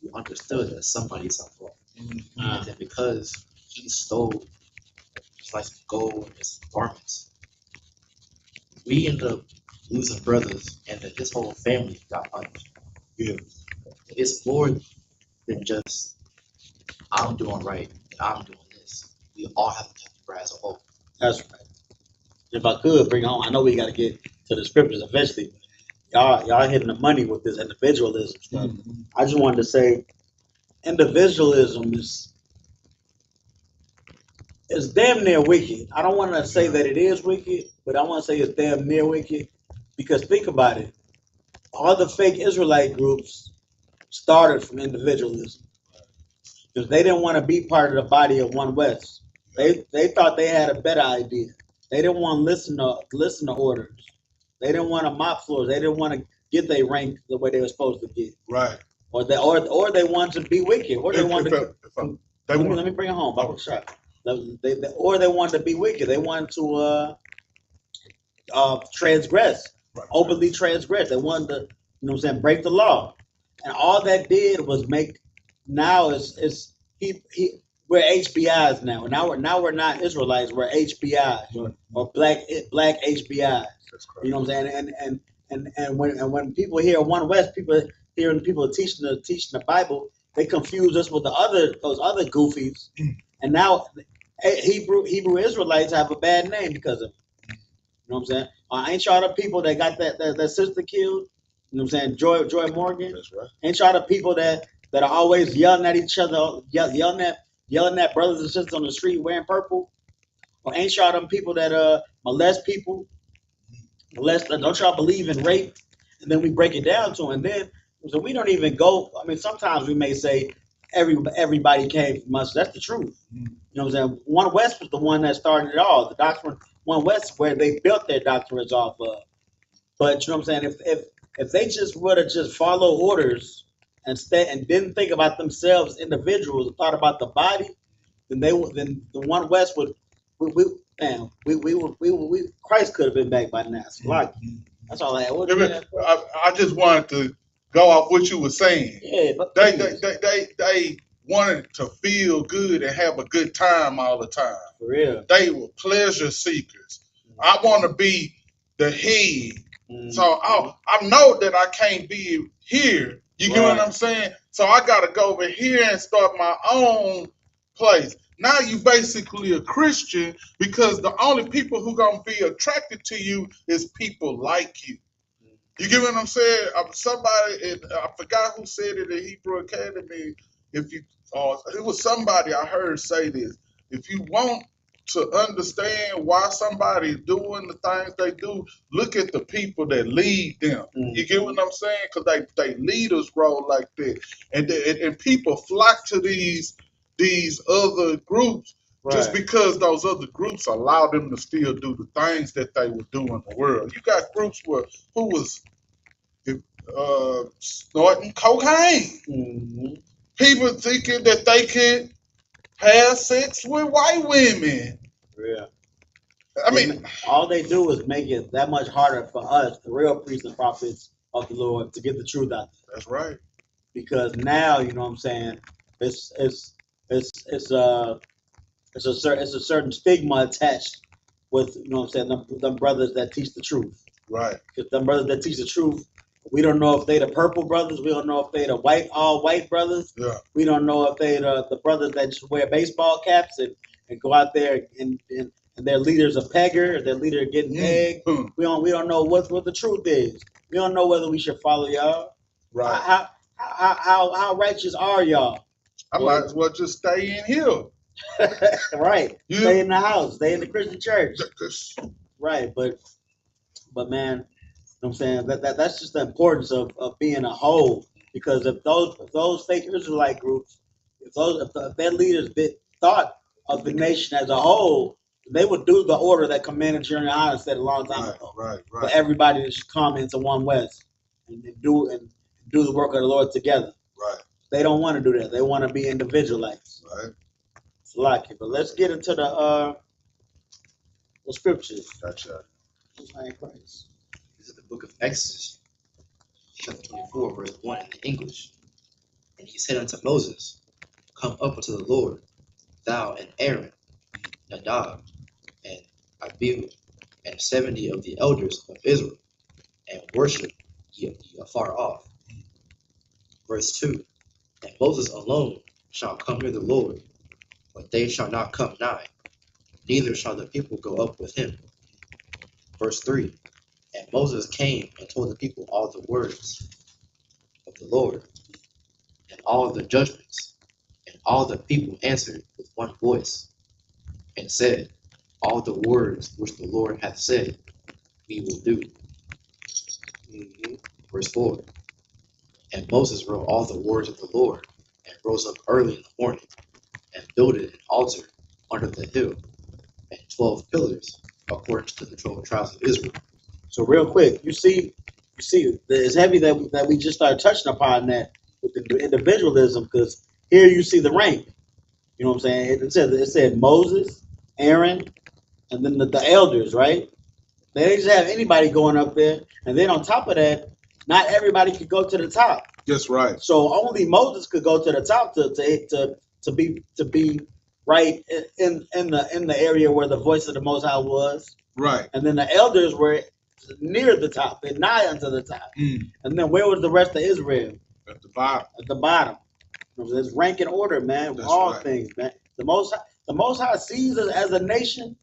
we understood that somebody is at fault. And then because he stole a slice of gold and his garments, we ended up losing brothers, and then his whole family got punished. Yeah. It's more than just I'm doing right and I'm doing this. We all have to take the as a whole. That's right. If I could bring home, I know we got to get to the scriptures eventually. Y'all hitting the money with this individualism stuff. I just wanted to say, individualism is damn near wicked. I don't want to say that it is wicked, but I want to say it's damn near wicked, because think about it. All the fake Israelite groups started from individualism because they didn't want to be part of the body of One West. They thought they had a better idea. They didn't want to listen to orders. They didn't want to mop floors. They didn't want to get their rank the way they were supposed to get. Right. Or they wanted to be wicked. Or they wanted to. Let me bring it home. Or they wanted to be wicked. They wanted to transgress, openly transgress. They wanted to, break the law. And all that did was make. Now we're HBIs now. Now we're not Israelites. We're HBIs or black HBIs. You know what I'm saying? And when people hear One West, people teaching the Bible, they confuse us with those other goofies. And now Hebrew Israelites have a bad name because of it. You know what I'm saying? Ain't y'all the people that got that sister killed? You know what I'm saying? Joy Morgan. That's right. Ain't y'all the people that are always yelling at each other, yelling at brothers and sisters on the street wearing purple? Or ain't y'all them people that molest people? Don't y'all believe in rape? And then we break it down to them. And then so we don't even go. I mean, sometimes we may say everybody came from us. That's the truth. You know what I'm saying? One West was the one that started it all. The doctrine One West where they built their doctrines off of. But you know what I'm saying? If they just would have just follow orders and didn't think about themselves individuals and thought about the body, then the One West would Christ could have been back by now. Like, that's all I had. I just wanted to go off what you were saying. Yeah, but they wanted to feel good and have a good time all the time. For real. They were pleasure seekers. I want to be the head. So I know that I can't be here. You get what I'm saying? So I got to go over here and start my own place. Now you basically a Christian because the only people who going to be attracted to you is people like you. You get what I'm saying? Somebody, I forgot who said it at Hebrew Academy. It was somebody I heard say this. If you want to understand why somebody's doing the things they do, look at the people that lead them. You get what I'm saying? Because they leaders roll like that, and people flock to these other groups just because those other groups allow them to still do the things that they would do in the world. You got groups who was snorting cocaine. People thinking that they could have sex with white women. Yeah. I mean, all they do is make it that much harder for us, the real priests and prophets of the Lord, to get the truth out there. That's right. Because now, you know what I'm saying, it's a certain stigma attached with, you know what I'm saying, them brothers that teach the truth. Right. Because them brothers that teach the truth, we don't know if they the purple brothers. We don't know if they the all white brothers. Yeah. We don't know if they the brothers that just wear baseball caps and go out there and their leader's a pegger, or their leader getting pegged. We don't know what the truth is. We don't know whether we should follow y'all. Right. How righteous are y'all? I might as well just stay in here. Right. Stay in the house. Stay in the Christian church. Right. But man, you know what I'm saying, that's just the importance of being a whole. Because if those fake Israelite groups, if their leaders thought of the nation as a whole, they would do the order that Commander General YAHANNA said a long time ago. Right. For everybody to come into One West and do the work of the Lord together. Right. They don't want to do that. They want to be individualites. Right. It's lucky. But let's get into the scriptures. Gotcha. Christ. This is the book of Exodus, chapter 24, verse 1 in English. And he said unto Moses, come up unto the Lord, thou and Aaron, Nadab, and Abihu, and 70 of the elders of Israel, and worship ye afar off. Verse 2, and Moses alone shall come near the Lord, but they shall not come nigh, neither shall the people go up with him. Verse 3, and Moses came and told the people all the words of the Lord, and all the judgments, and all the people answered with one voice, and said, all the words which the Lord hath said, we will do. Verse 4, And Moses wrote all the words of the Lord, and rose up early in the morning, and builded an altar under the hill, and 12 pillars, according to the 12 tribes of Israel. So real quick, you see, it's heavy that we just started touching upon that with the individualism, because here you see the rank. You know what I'm saying? It said Moses, Aaron, and then the elders, right? They didn't just have anybody going up there, and then on top of that, not everybody could go to the top. That's right. So only Moses could go to the top to be right in the area where the voice of the Most High was. Right. And then the elders were near the top, and nigh unto the top. And then where was the rest of Israel? At the bottom. At the bottom. There's rank and order, man. That's all right. things, man. The Most High sees us as a nation,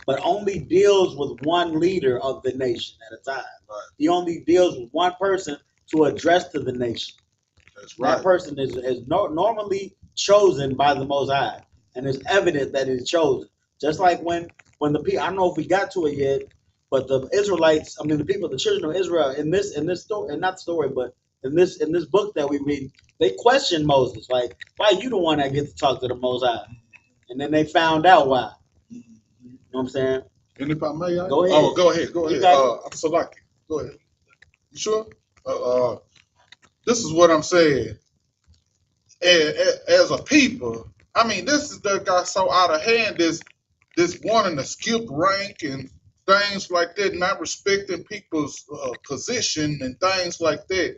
but only deals with one leader of the nation at a time. Right. He only deals with one person to address to the nation. That's right. That person is normally chosen by the Most High, and it's evident that it's chosen. Just like when the people, I don't know if we got to it yet, but the Israelites, the people, the children of Israel, in this story, and not story, but in this book that we read, they questioned Moses, like, why you the one that gets to talk to the Most High? And then they found out why. You know what I'm saying? And if I may, Go ahead. Oh, go ahead. Go ahead. I'm so lucky. Go ahead. You sure? This is what I'm saying. As a people, this is that got so out of hand. This wanting to skip rank and things like that, not respecting people's position and things like that.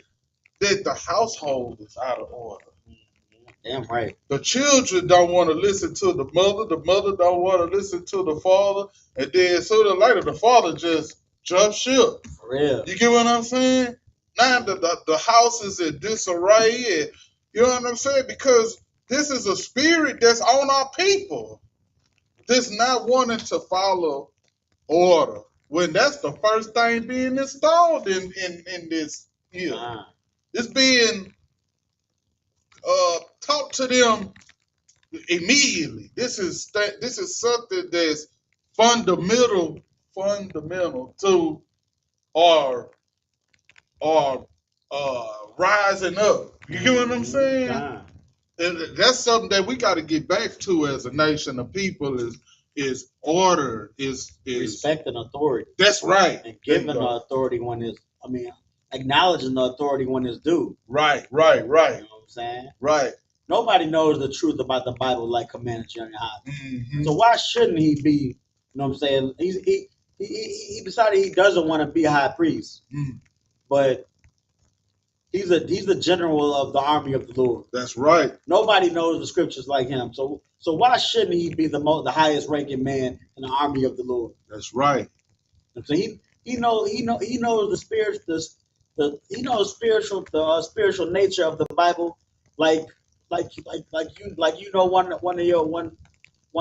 That the household is out of order. Damn right. The children don't want to listen to the mother don't want to listen to the father, and then sooner or later the father just jumps ship. For real. You get what I'm saying? Now the house is in disarray, and you know what I'm saying? Because this is a spirit that's on our people. That's not wanting to follow order. When that's the first thing being installed in this here. It's being taught to them immediately. This is something that's fundamental to our rising up. You get what I'm saying? And that's something that we got to get back to as a nation of people. Is order, is respect and authority. That's right. And giving the authority when it's, acknowledging the authority when it's due. Right. You know what I'm saying? Right. Nobody knows the truth about the Bible like Commander General Yohanan. Mm-hmm. So why shouldn't he be, you know what I'm saying? He decided he doesn't want to be a high priest. But he's the general of the army of the Lord. That's right. Nobody knows the scriptures like him. So why shouldn't he be the highest ranking man in the army of the Lord? That's right. And so he knows the spirit, spiritual nature of the Bible, like you know one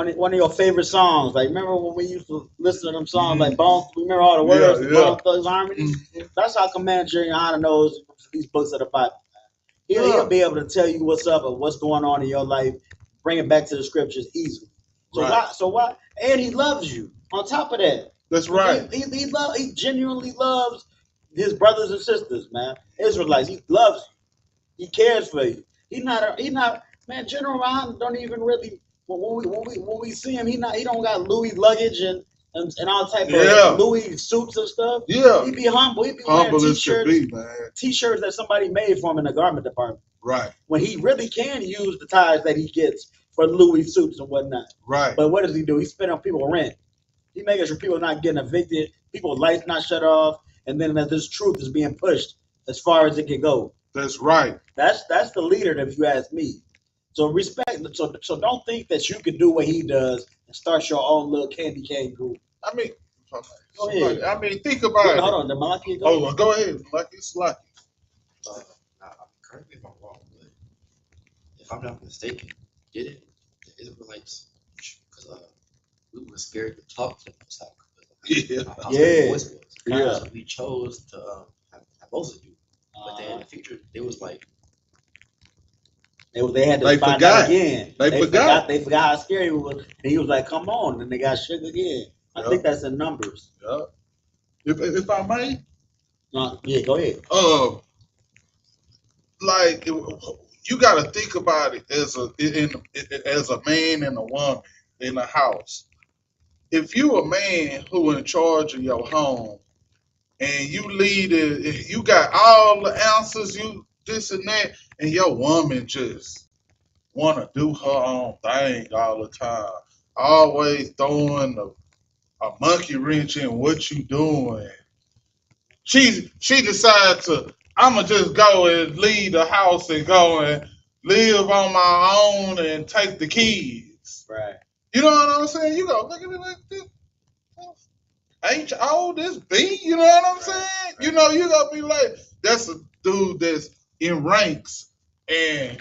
of your favorite songs. Like, remember when we used to listen to them songs like Bone? Remember all the words, Bone Thugs Harmony? That's how Commander General Yohanan knows these books of the Bible. He'll be able to tell you what's up and what's going on in your life, bring it back to the scriptures easily. So why? And he loves you. On top of that, that's right. He genuinely loves his brothers and sisters, man. Israelites. He loves you. He cares for you. He not man. General Yohanan don't even really. When we see him, he don't got Louis luggage and all type of Louis suits and stuff. Yeah. He be humble. He be humble wearing as should be, man. T-shirts that somebody made for him in the garment department. Right. When he really can use the ties that he gets for Louis suits and whatnot. Right. But what does he do? He spend on people rent. He making sure people not getting evicted, people's lights not shut off, and then that this truth is being pushed as far as it can go. That's right. That's the leader, if you ask me. So respect. So don't think that you can do what he does and start your own little candy cane group. Go ahead. Think about it. Hold on, the Malaki. Go ahead. It's lucky. Correct me if I'm wrong, but if I'm not mistaken, didn't the Israelites, because we were scared to talk to them, how their voice was. So we chose to have Moses do. But then in the future, it was like they had to find out again. They forgot how scary he was, and he was like, "Come on!" And they got shook again. I think that's in Numbers. Yeah. If I may. Yeah, go ahead. like you got to think about it as a man and a woman in a house. If you a man who in charge of your home and you lead it, you got all the answers, you this and that, and your woman just want to do her own thing all the time, always throwing a monkey wrench in what you doing. She decides to, I'ma just go and leave the house and go and live on my own and take the kids. Right. You know what I'm saying? You go look at it like this. H-O, this B, you know what I'm saying? Right. You know, you gotta be like, that's a dude that's in ranks and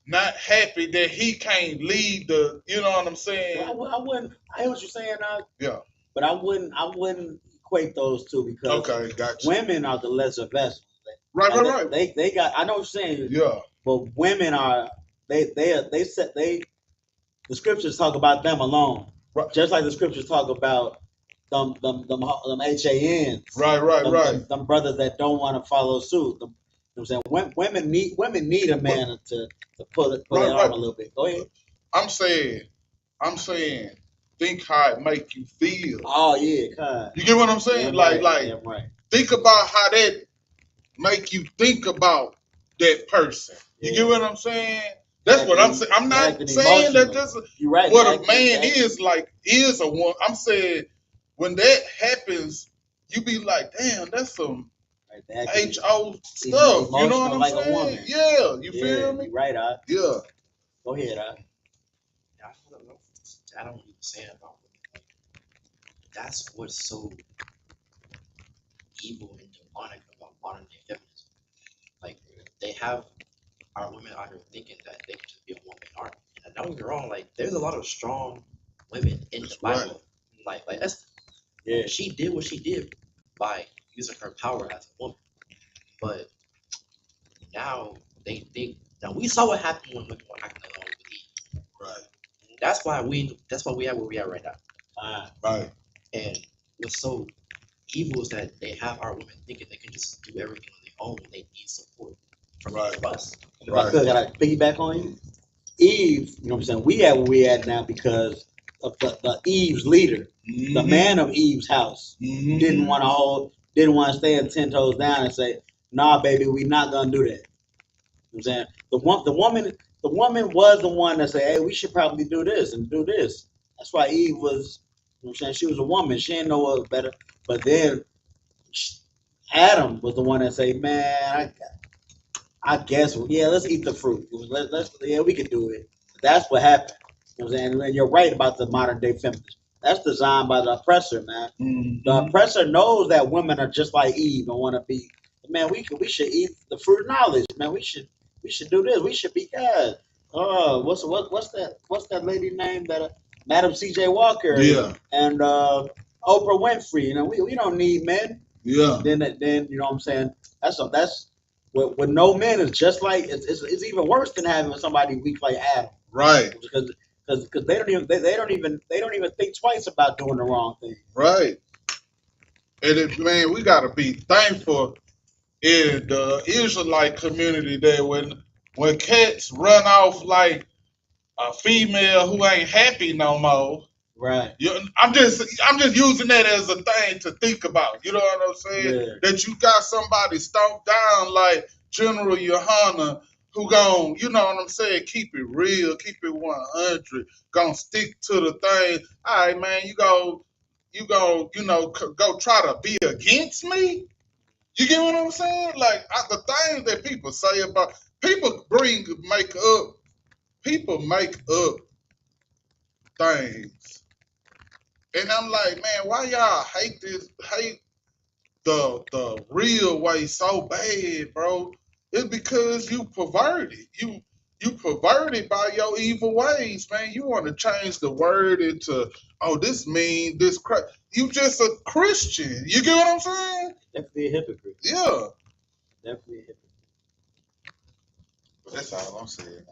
not happy that he can't lead the, you know what I'm saying? Well, I wouldn't. I hear what you're saying, Yeah. but I wouldn't equate those two because Okay, gotcha. women are the lesser vessels. Right. They got. I know what you're saying. Yeah. But women are. They set. The scriptures talk about them alone, Right. just like the scriptures talk about them HANs. Right. Them brothers that don't want to follow suit. You know what I'm saying? Women need a man to pull their arm a little bit. Go ahead. I'm saying, think how it make you feel. Oh yeah, God. You get what I'm saying? Right. Think about how that make you think about that person. You get what I'm saying? That's what I'm saying. I'm not saying that this is what a man is a woman. I'm saying when that happens, you be like, damn, that's some HO stuff. You know what I'm saying? Yeah, you feel me? Right, Yeah. Go ahead, I don't even say about women. That's what's so evil and demonic about modern day feminism. Like they have our women out here thinking that they can just be a one-man army. And don't get me wrong, like there's a lot of strong women in the Bible. Right. Like Esther. Yeah. She did what she did by using her power as a woman. But now now we saw what happened when women were acting alone with Eve. Right. That's why we are where we are right now. Right. And what's so evil is that they have our women thinking they can just do everything on their own when they need support from us. Right. Can I piggyback on you? Eve, you know what I'm saying? We at where we at now because of the Eve's leader, the man of Eve's house, didn't want to stand 10 toes down and say, "Nah, baby, we not gonna do that." You know what I'm saying? The woman was the one that said, "Hey, we should probably do this and do this." That's why Eve was, you know what I'm saying? She was a woman. She didn't know what was better. But then Adam was the one that said, "Man, I guess, yeah, let's eat the fruit. We can do it." That's what happened. You know what I'm saying? And you're right about the modern day feminist. That's designed by the oppressor, man. The oppressor knows that women are just like Eve and want to be, man, we should eat the fruit of knowledge, man. We should do this. We should be God. What's that lady name that Madam C.J. Walker and Oprah Winfrey? You know, we don't need men. Yeah. Then you know what I'm saying? That's with no men is just like it's even worse than having somebody weak like Adam. Right. Because they don't even think twice about doing the wrong thing. Right. And man, we gotta be thankful in the Israelite community that when cats run off like a female who ain't happy no more. Right. I'm just using that as a thing to think about. You know what I'm saying? Yeah. That you got somebody stomped down like General YAHANNA who gon', you know what I'm saying, keep it real, keep it 100, gonna stick to the thing. All right, man, you go, go try to be against me. You get what I'm saying? Like the things that people say about people make up things. And I'm like, man, why y'all hate the real way so bad, bro? It's because you perverted. You perverted by your evil ways, man. You want to change the word into, oh, this mean this Christ. You just a Christian. You get what I'm saying? Definitely a hypocrite. Yeah. Definitely a hypocrite. But that's all I'm saying.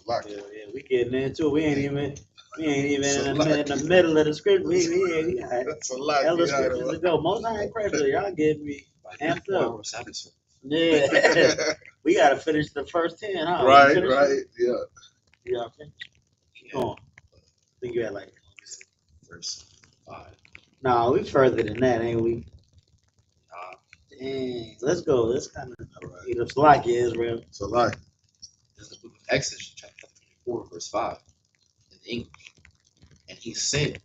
Yeah, we getting into it. We ain't even in the middle of the script. We got that's a lot. hella scriptures to go. Most I ain't crazy. Y'all getting me amped up. Sabbath. Yeah. We gotta finish the first 10, huh? You Right, finished it? right, yeah. Yeah, okay. Yeah, Go on. I think you had like. verse 5. No, we further than that, ain't we? Nah, Dang. Let's go. Let's kind of All right. eat up slack, Israel. So like, this is the book of Exodus, chapter 24, verse 5, in English. And he sent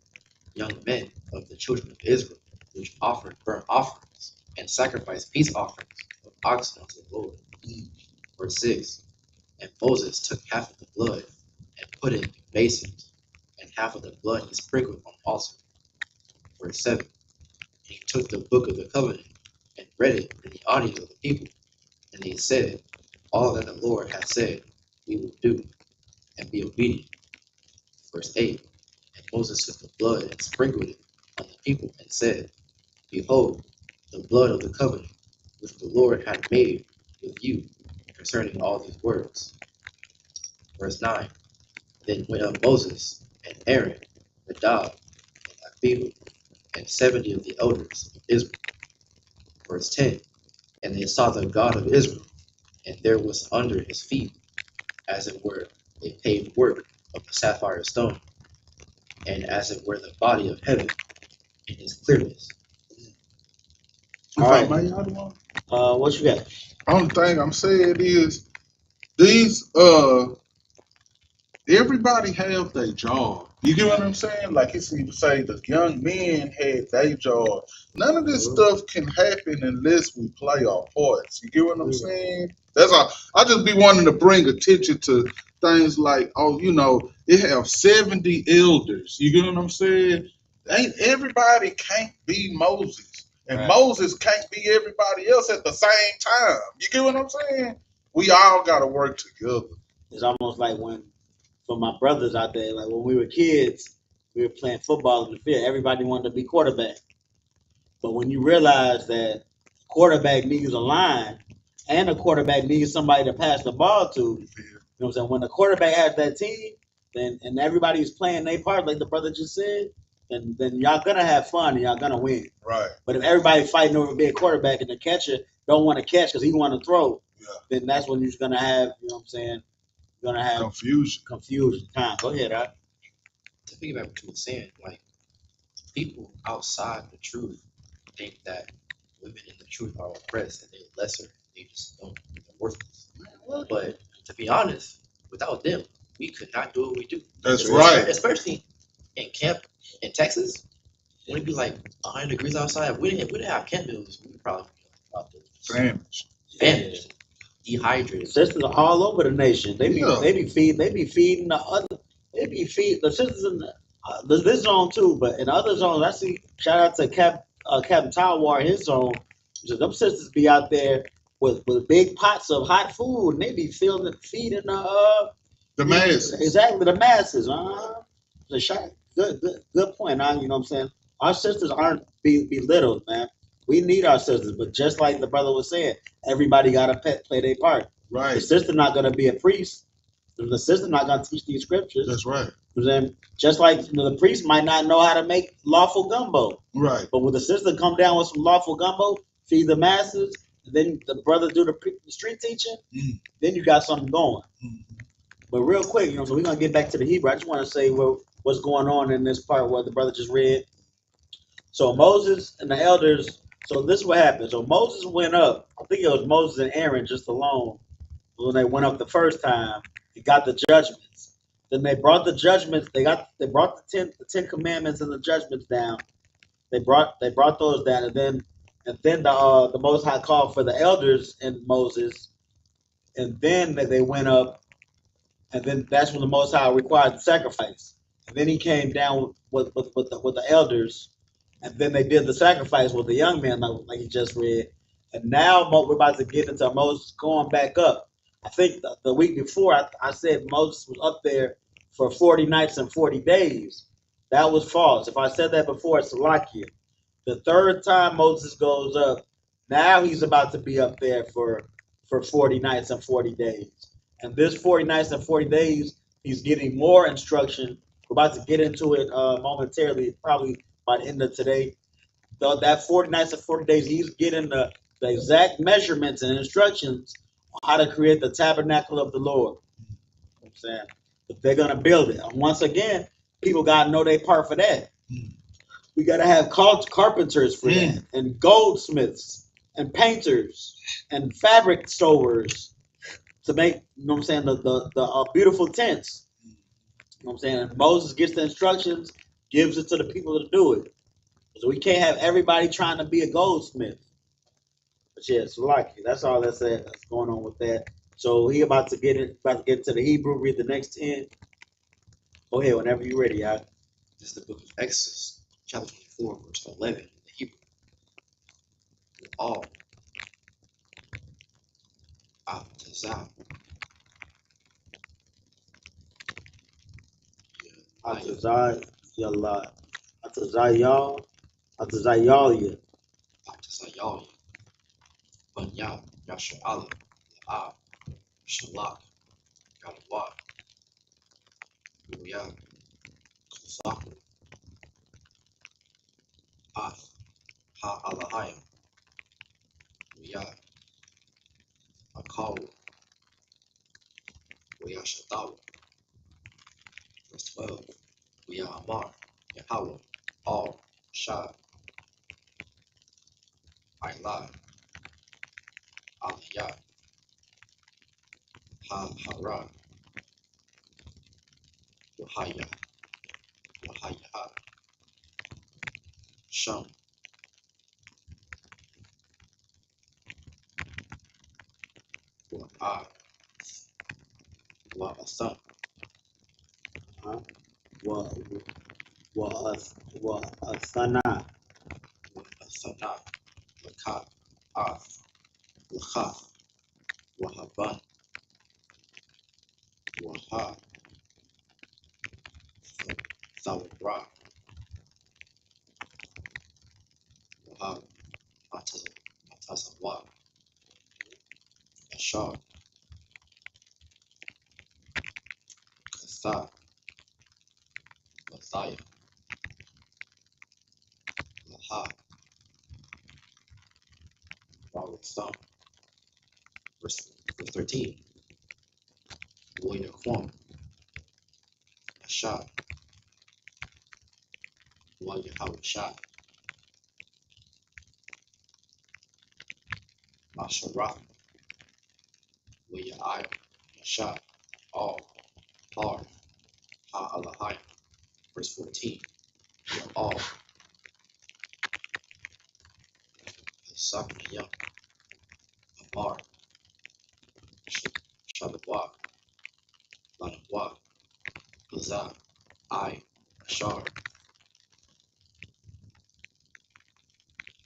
young men of the children of Israel, which offered burnt offerings and sacrificed peace offerings of oxen unto the Lord. Verse 6. And Moses took half of the blood and put it in basins, and half of the blood he sprinkled on the altar. Verse 7. And he took the book of the covenant and read it in the audience of the people. And he said, all that the Lord hath said, we will do, and be obedient. Verse 8. And Moses took the blood and sprinkled it on the people, and said, behold, the blood of the covenant which the Lord hath made with you concerning all these words. Verse 9. Then went up Moses and Aaron, Nadab, and Abihu, and 70 of the elders of Israel. Verse 10. And they saw the God of Israel, and there was under his feet, as it were, a paved work of the sapphire stone, and as it were the body of heaven in his clearness. if All I right. may, I don't want. What you got? Only thing I'm saying is these everybody have their job. You get what I'm saying? Like he seemed to say the young men had their job. None of this stuff can happen unless we play our parts. You get what I'm saying? That's all. I just be wanting to bring attention to things like, oh, it have 70 elders. You get what I'm saying? Ain't everybody can't be Moses. And Right. Moses can't be everybody else at the same time. You get what I'm saying? We all gotta work together. It's almost like when, for my brothers out there, like when we were kids, we were playing football in the field. Everybody wanted to be quarterback. But when you realize that quarterback needs a line and a quarterback needs somebody to pass the ball to, you know what I'm saying? When the quarterback has that team, then and everybody's playing their part, like the brother just said, then y'all gonna have fun and y'all gonna win. Right. But if everybody's fighting over being quarterback and the catcher don't want to catch because he want to throw, then that's when you're gonna have, you know what I'm saying? You're gonna have Confusion. Go ahead, huh? To piggyback what you were saying, like people outside the truth think that women in the truth are oppressed and they're lesser. They just don't. They're worthless. But to be honest, without them, we could not do what we do. That's right. Especially in camp in Texas, when it'd be like 100 degrees outside. If we didn't have camp meals, we would probably be out there famished, dehydrated. Sisters are all over the nation. They be feeding the other. They be feeding the sisters in this zone too, but in other zones, I see. Shout out to Captain Tawar, his zone. So them sisters be out there with big pots of hot food, and they be feeding the masses. Exactly, the masses. The shot. Good point. You know what I'm saying? Our sisters aren't belittled, man. We need our sisters, but just like the brother was saying, everybody got to play their part. Right. The sister not going to be a priest. The sister not going to teach these scriptures. That's right. Then just like the priest might not know how to make lawful gumbo. Right. But when the sister come down with some lawful gumbo, feed the masses, then the brother do the street teaching, then you got something going. But real quick, so we're going to get back to the Hebrew. I just want to say what's going on in this part where the brother just read. So Moses and the elders, so this is what happened. So Moses went up. I think it was Moses and Aaron just alone when they went up the first time. He got the judgments. Then they brought the judgments. They brought the Ten Commandments and the judgments down. They brought those down, and then the Most High called for the elders and Moses, and then they went up, and then that's when the Most High required the sacrifice. And then he came down with the elders. And then they did the sacrifice with the young man, like you just read. And now we're about to get into Moses going back up. I think the week before I said Moses was up there for 40 nights and 40 days. That was false. If I said that before, it's Salakia. The third time Moses goes up, now he's about to be up there for 40 nights and 40 days. And this 40 nights and 40 days, he's getting more instruction. We're about to get into it momentarily, probably by the end of today. That 40 nights and 40 days, he's getting the the exact measurements and instructions on how to create the tabernacle of the Lord. You know what I'm saying? If they're gonna build it. And once again, people gotta know their part for that. We gotta have carpenters for that, and goldsmiths, and painters, and fabric sewers to make, you know what I'm saying, the beautiful tents. You know what I'm saying? And Moses gets the instructions, gives it to the people to do it. So we can't have everybody trying to be a goldsmith. But yeah, so like that's all that's going on with that. So he about to get to the Hebrew, read the next 10. Go ahead whenever you're ready, y'all. This is the book of Exodus, chapter 24, verse 11 in the Hebrew. All Atazah, Atazai Yalla, Atazayal, Atazayalia, Atazayal, Banya, Yasha'ala, La'ab, Shalak, Galawat, Uyah, Kosaku, Ath, Ha'alahaya, Uyah, Akaw, Uyashatawa. Verse 12. Uyah Amar, Yahweh, All, Shad, Ilah, Aliyah, Ha-Hara, Wahaya, Wahaya, Sham, Wa'ah, Wa'atham, wa Asana, Wa'athana, Lakat, Ath, Lachath, Wahaban, Waha, Thawra, Wahab, Atazawa, Ashar, Katha, Lathaya, Laha, Wawatham. Verse 13. Warrior Kwam, Ashar, Warrior Hawashah, Asharah, Warrior Ayah, Ashar, All, Har, Ha'alahai. Verse 14. All, Sakiyah, Amar, Shalawah, Lanawah, Lazah, I, Ashar,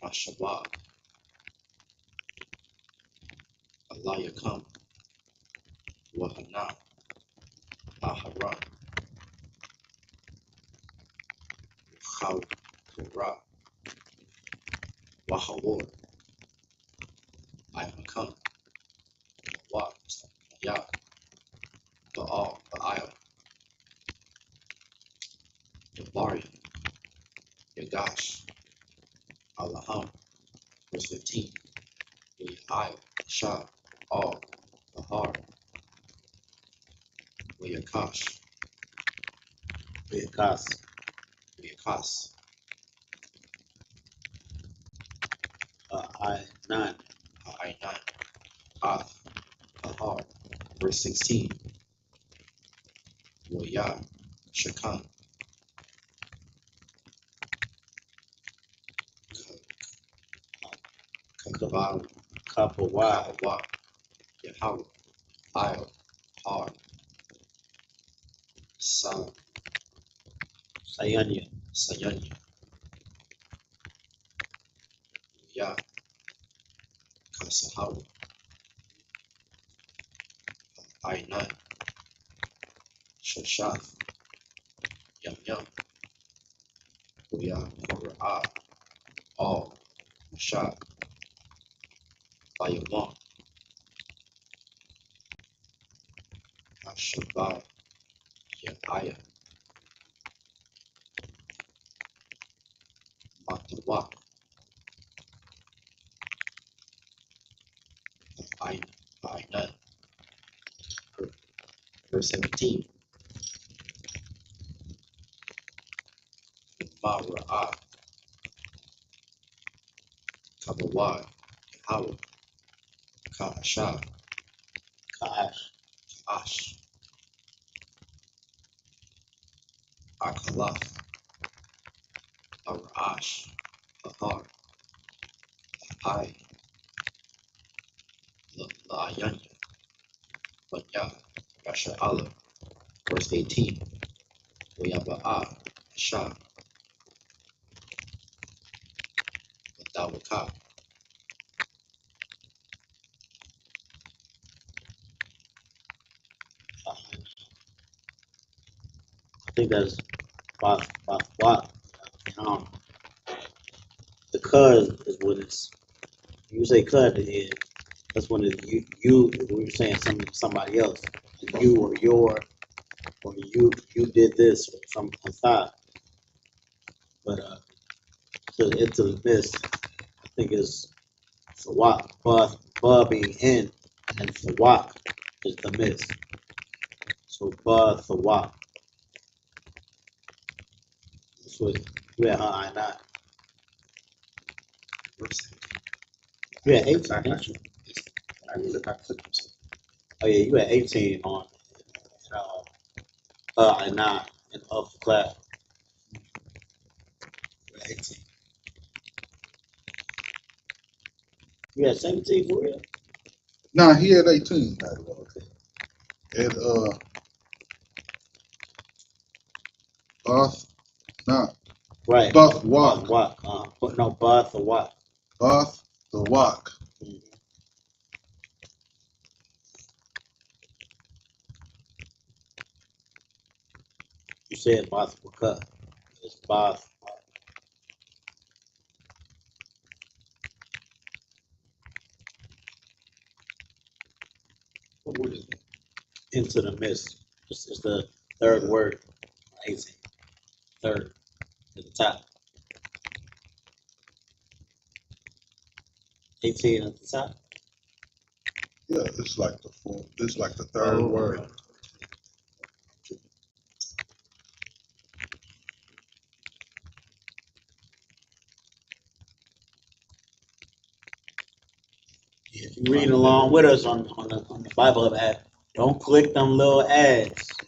Ashabah, Alayakam, Wahanna, Aharan, Chawra, Wahawar, Imakam, Wa, Ya, Baal, Baal, Jabari, Yagash, Allaham. Verse 15. Yahio, Shah, All, Bahar, Yakash, Bekas, Yakas, I9, Ainan, Ath, Bahar. Verse 16. Waya, Shakan, Kakabaru, Kapawa, Kawa, Yahweh, Io, Har, Sa, Sayanya, Sayanya, Ya, Kasahawa, Ainan, Shashath, Yam Yam, Waya, Korah, All, Mashah, Bayamon, Hashabah, Yahaya, Matawa, I none. Verse 17. Ma'ra'ah, Kabawai, Yahweh, Ka'ashah, Ka'ash. Ash, Akalaf, Arash, Ahar, Ai, La'ayanya, Banya, Rasha Allah. Verse 18. Wayaba'ah, Shah, Dawaka. I think that's what. Um, the cuz is when it's you say cuz at the end. That's when it's you when you're saying somebody else. You or your or you did this or some thought. But into the mist, I think it's Sawak, ba being in, and Sawak is the mist. So ba Sawak. So you had I not. Verse You had 18, didn't you? I really got to Oh yeah, you had 18 on I not in upper class. You had 18. You had 17 for real? Nah, he had 18. Okay. And Bath, not Right. Bath Bath Walk. Walk. But no, Bath or Walk. Bath the Walk. You said Bath Walk. It's Bath. what word is it? Into the mist. It's the third word. 18. Third at the top. 18 at the top. Yeah, it's like the fourth. It's like the third word. If you're reading along with us on the Bible Hub app, don't click them little ads.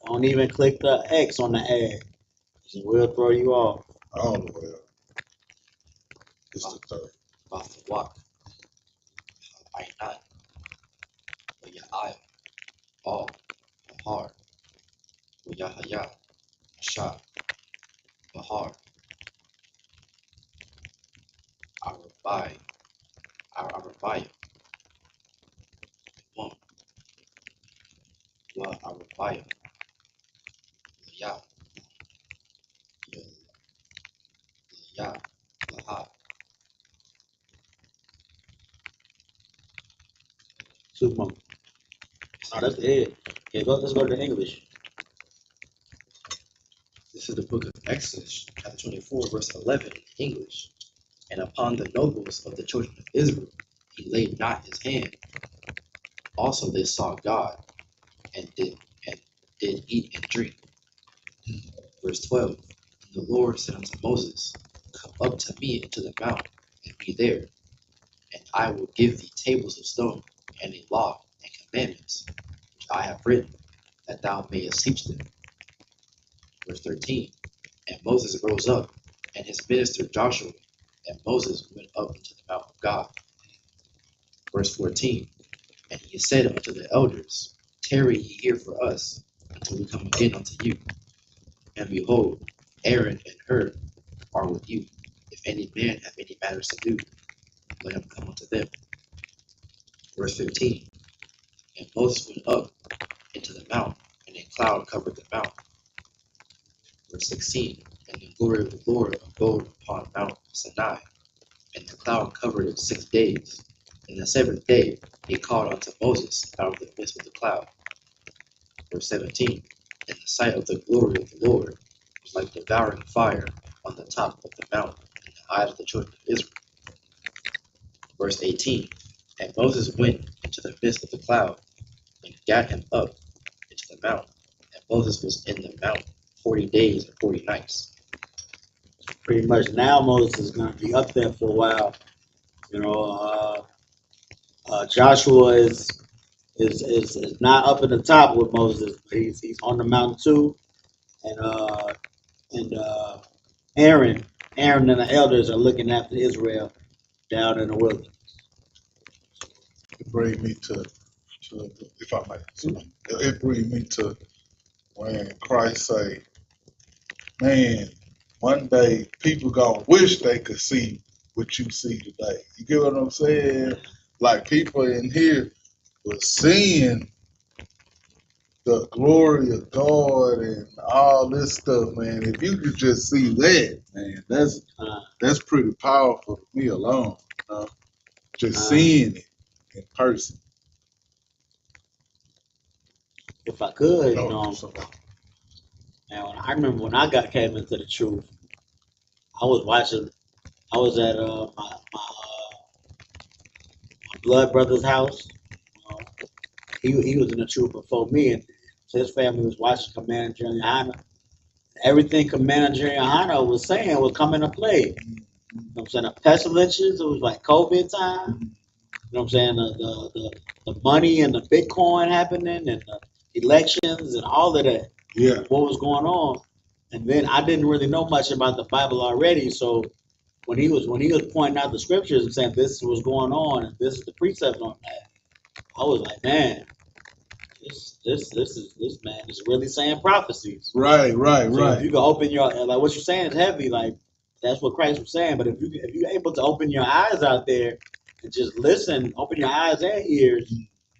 Don't even click the X on the ad. It will throw you off. All the way up. It's the third. Bath Walk, I not. Waya'ai, All, Ahar, Wayahaya, Shah, Bahar, Arabai, Arabai, One, Wa Arabai, Ya, Ya, Laha. Super. Oh, that's it. Okay, let's go to the English. This is the book of Exodus, chapter 24, verse 11 in English. And upon the nobles of the children of Israel he laid not his hand. Also they saw God and did eat and drink. Verse 12. And the Lord said unto Moses, Come up to me into the mount, and be there, and I will give thee tables of stone, and a law and commandments, which I have written, that thou mayest teach them. Verse 13. And Moses rose up, and his minister Joshua, and Moses went up into the mount of God. Verse 14. And he said unto the elders, Tarry ye here for us, until we come again unto you. And behold, Aaron and Hur are with you. If any man have any matters to do, let him come unto them. Verse 15. And Moses went up into the mount, and a cloud covered the mount. Verse 16. And the glory of the Lord abode upon Mount Sinai, and the cloud covered it 6 days. And the seventh day he called unto Moses out of the midst of the cloud. Verse 17. And the sight of the glory of the Lord was like devouring fire on the top of the mountain in the eyes of the children of Israel. Verse 18. And Moses went into the midst of the cloud and gat him up into the mount. And Moses was in the mount 40 days and 40 nights. Pretty much now Moses is going to be up there for a while. You know, Joshua is not up at the top with Moses, but he's on the mountain too, and Aaron and the elders are looking after Israel down in the wilderness. It brings me to if I may, it brings me to when Christ say, man, one day people gonna wish they could see what you see today. You get what I'm saying? Like people in here was seeing the glory of God and all this stuff, man. If you could just see that, man, that's pretty powerful to me alone. You know? Just seeing it in person. If I could, you No, know, so, and I remember when I came into the truth, I was at my blood brother's house. Uh, he was in the truth before me, and his family was watching Commander General YAHANNA. Everything Commander General YAHANNA was saying was coming to play. You know what I'm saying? The pestilences, it was like COVID time. You know what I'm saying? The money and the Bitcoin happening and the elections and all of that. yeah. What was going on? And then I didn't really know much about the Bible already, so when he was pointing out the scriptures and saying this is what's going on and this is the precept on that, I was like, man, this man is really saying prophecies. Right. So if you can open your, like what you're saying is heavy, like that's what Christ was saying. But if you're able to open your eyes out there and just listen, open your eyes and ears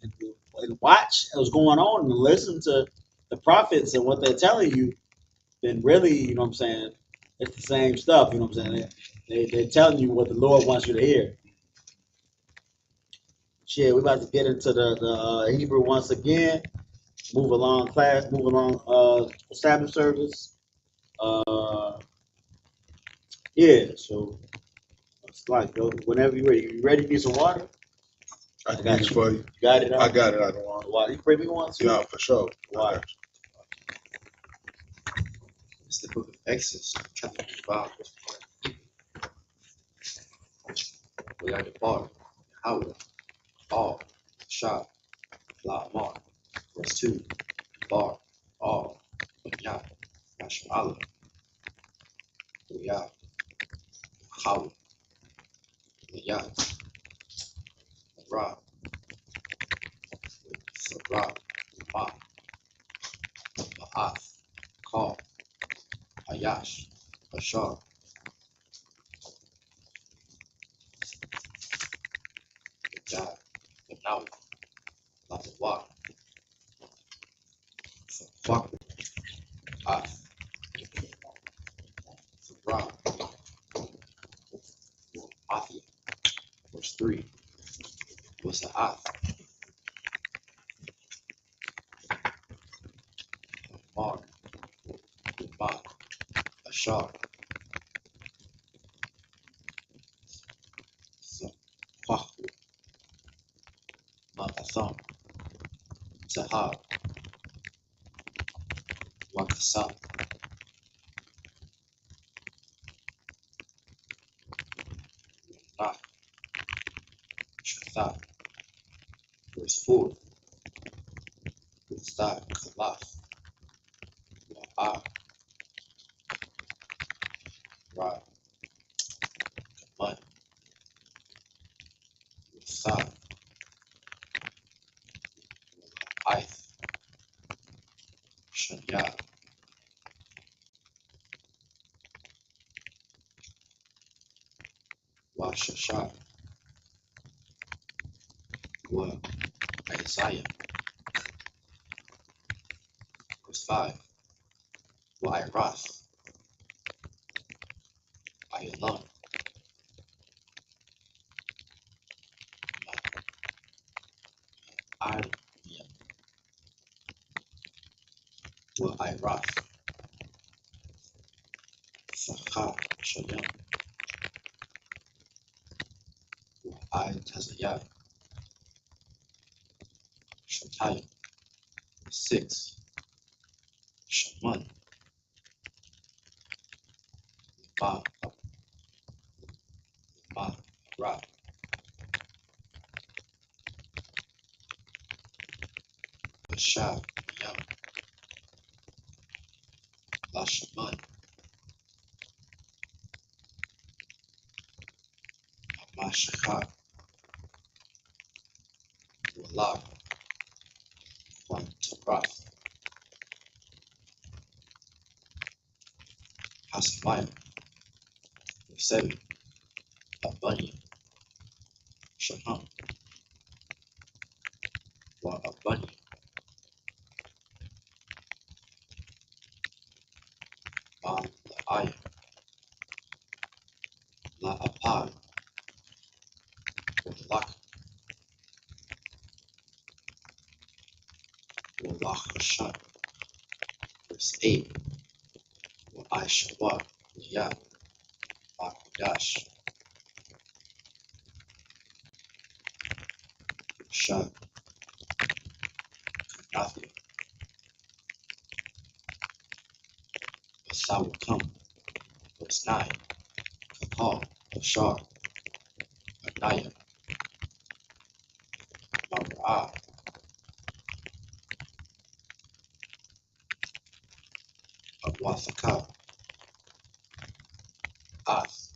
and watch what's going on and listen to the prophets and what they're telling you, then really, you know what I'm saying, it's the same stuff. You know what I'm saying? They're telling you what the Lord wants you to hear. Shit, we're about to get into the Hebrew once again. Move along, class. Move along. Sabbath service. Yeah. So it's like whenever you're ready. You ready? Need some water? I got got it for you. You got it. I got it. I don't want Water. You bring me one too. Yeah, for sure. Water. It's the book of Exodus, chapter 5, verse 1. We are the bar, Yahweh, all, Shah, La, verse 2. Bar, all, Yah, Yashma'Allah, Yah, Yahweh, Yah, Ra, Sarah, Ma, Ma'ath, Call, Ayash, Ashar, Jah, Benawi, Lazawah, Safak, Af, Sarah, Athia, verse 3. Was the Ath, Mar, Ma, Ashar, Safahu, Ma'atham, Zahab, Wakasam, Nah, Shatha, verse 4. Ustad, Khalaf, Wa'ah, Ra, Kaman, Wasad, Ith, Shanya, Washasha, Wa, Isaiah, verse 5. Wa'irath, Ayalam, Ma'ariyam, Wa'irath, Sachar, Shalem, Wa'ai Tazayah, Shataya. 6. Shaman. Ma. Ma. Ra. Ashab. Yam. La Shaman. Mashaka. Wala. One to Roth. Hasamaya. 7. Abunyan. Shaham. Wa Abunyan. Ma. La Aya. La Apad. Wala. Wala Hashan. Verse 8. Wa I.S.U.P.K. Ya. Dash. Shad. Nathia. Asa will come. Verse 9. Kakal. Ashar. Anaya. Mara'ah. Abwathaka. Ath.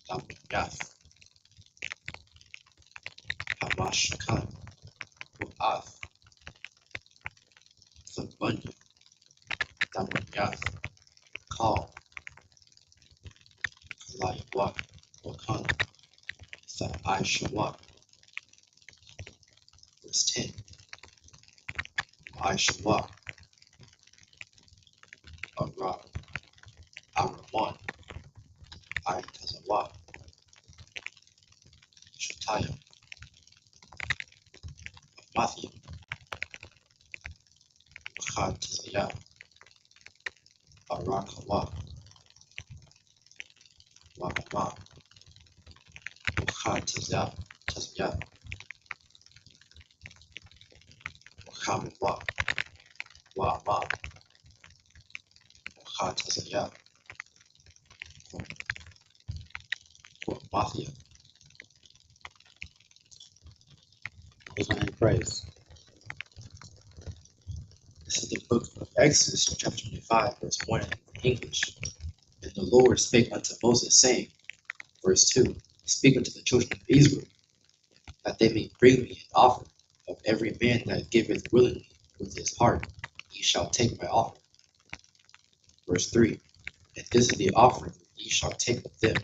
Damanyath. Hamashakan. Ath. Thabunya. Damanyath. Kal. Kalayawak. Wakan. I.S.U.P.K. Verse 10. I.S.U.P.K. Ara. Araman. Tazawa. Shataya. Matthew. Tazaya. Arakawa. Wagama. Tazaya. Tazaya. Wakawa. Wama. Tazaya. Matthew. His name praise. This is the book of Exodus, chapter 25, verse 1 in English. And the Lord spake unto Moses, saying, verse 2, Speak unto the children of Israel, that they may bring me an offer of every man that giveth willingly with his heart, ye shall take my offer. Verse 3, And this is the offering ye shall take of them,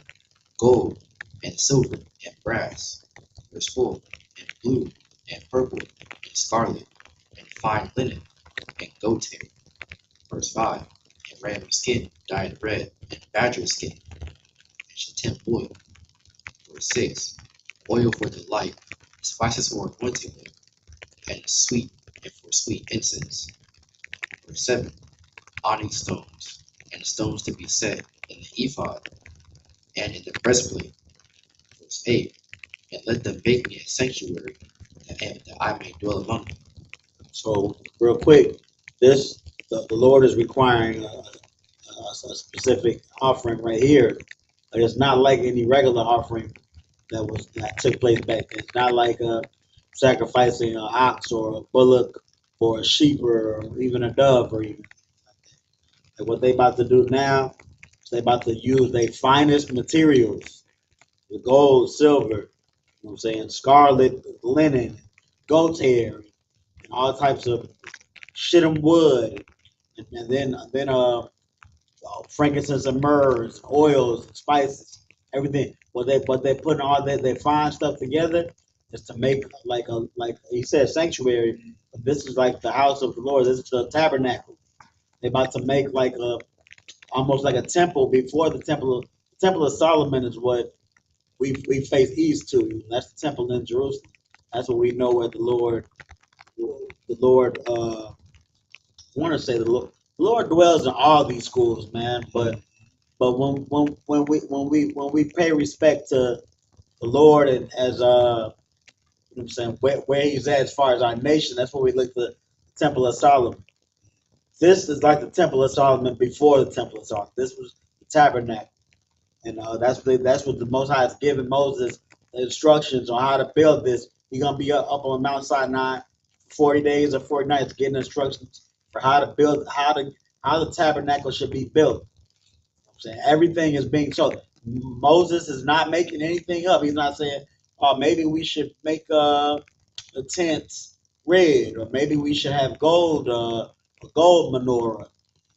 gold, and silver, and brass. Verse 4, And blue, and purple, and scarlet, and fine linen, and goat hair. Verse 5, And ram skin dyed red, and badger skin, and shittim wood. Verse 6, Oil for the light, spices for anointing oil, and for sweet incense. Verse 7, onyx stones, and stones to be set in the ephod, and in the breastplate. Verse 8, And let them make me a sanctuary, that I may dwell among them. So, real quick, the Lord is requiring a specific offering right here. It's not like any regular offering that took place back then. It's not like sacrificing an ox or a bullock or a sheep or even a dove or even. Like what they about to do now is they about to use their finest materials, the gold, silver, you know what I'm saying, scarlet, linen, goat hair, and all types of shittim wood, and then frankincense and myrrhs, oils, spices, everything. What they putting all their fine stuff together is to make like he said sanctuary. But this is like the house of the Lord. This is the tabernacle. They about to make like a almost like a temple before the temple. The temple of Solomon is what we face east to. That's the temple in Jerusalem. That's what we know where the Lord. I want to say the Lord dwells in all these schools, man. But when we pay respect to the Lord and as You know what I'm saying? Where he's at as far as our nation, that's where we look at the Temple of Solomon. This is like the Temple of Solomon before the Temple of Solomon. This was the tabernacle. And that's what the Most High has given Moses the instructions on how to build this. He's gonna be up on Mount Sinai 40 days or 40 nights getting instructions for how to build how the tabernacle should be built. I'm saying everything is being told. Moses is not making anything up. He's not saying, "Oh, maybe we should make the tents red, or maybe we should have gold, a gold menorah,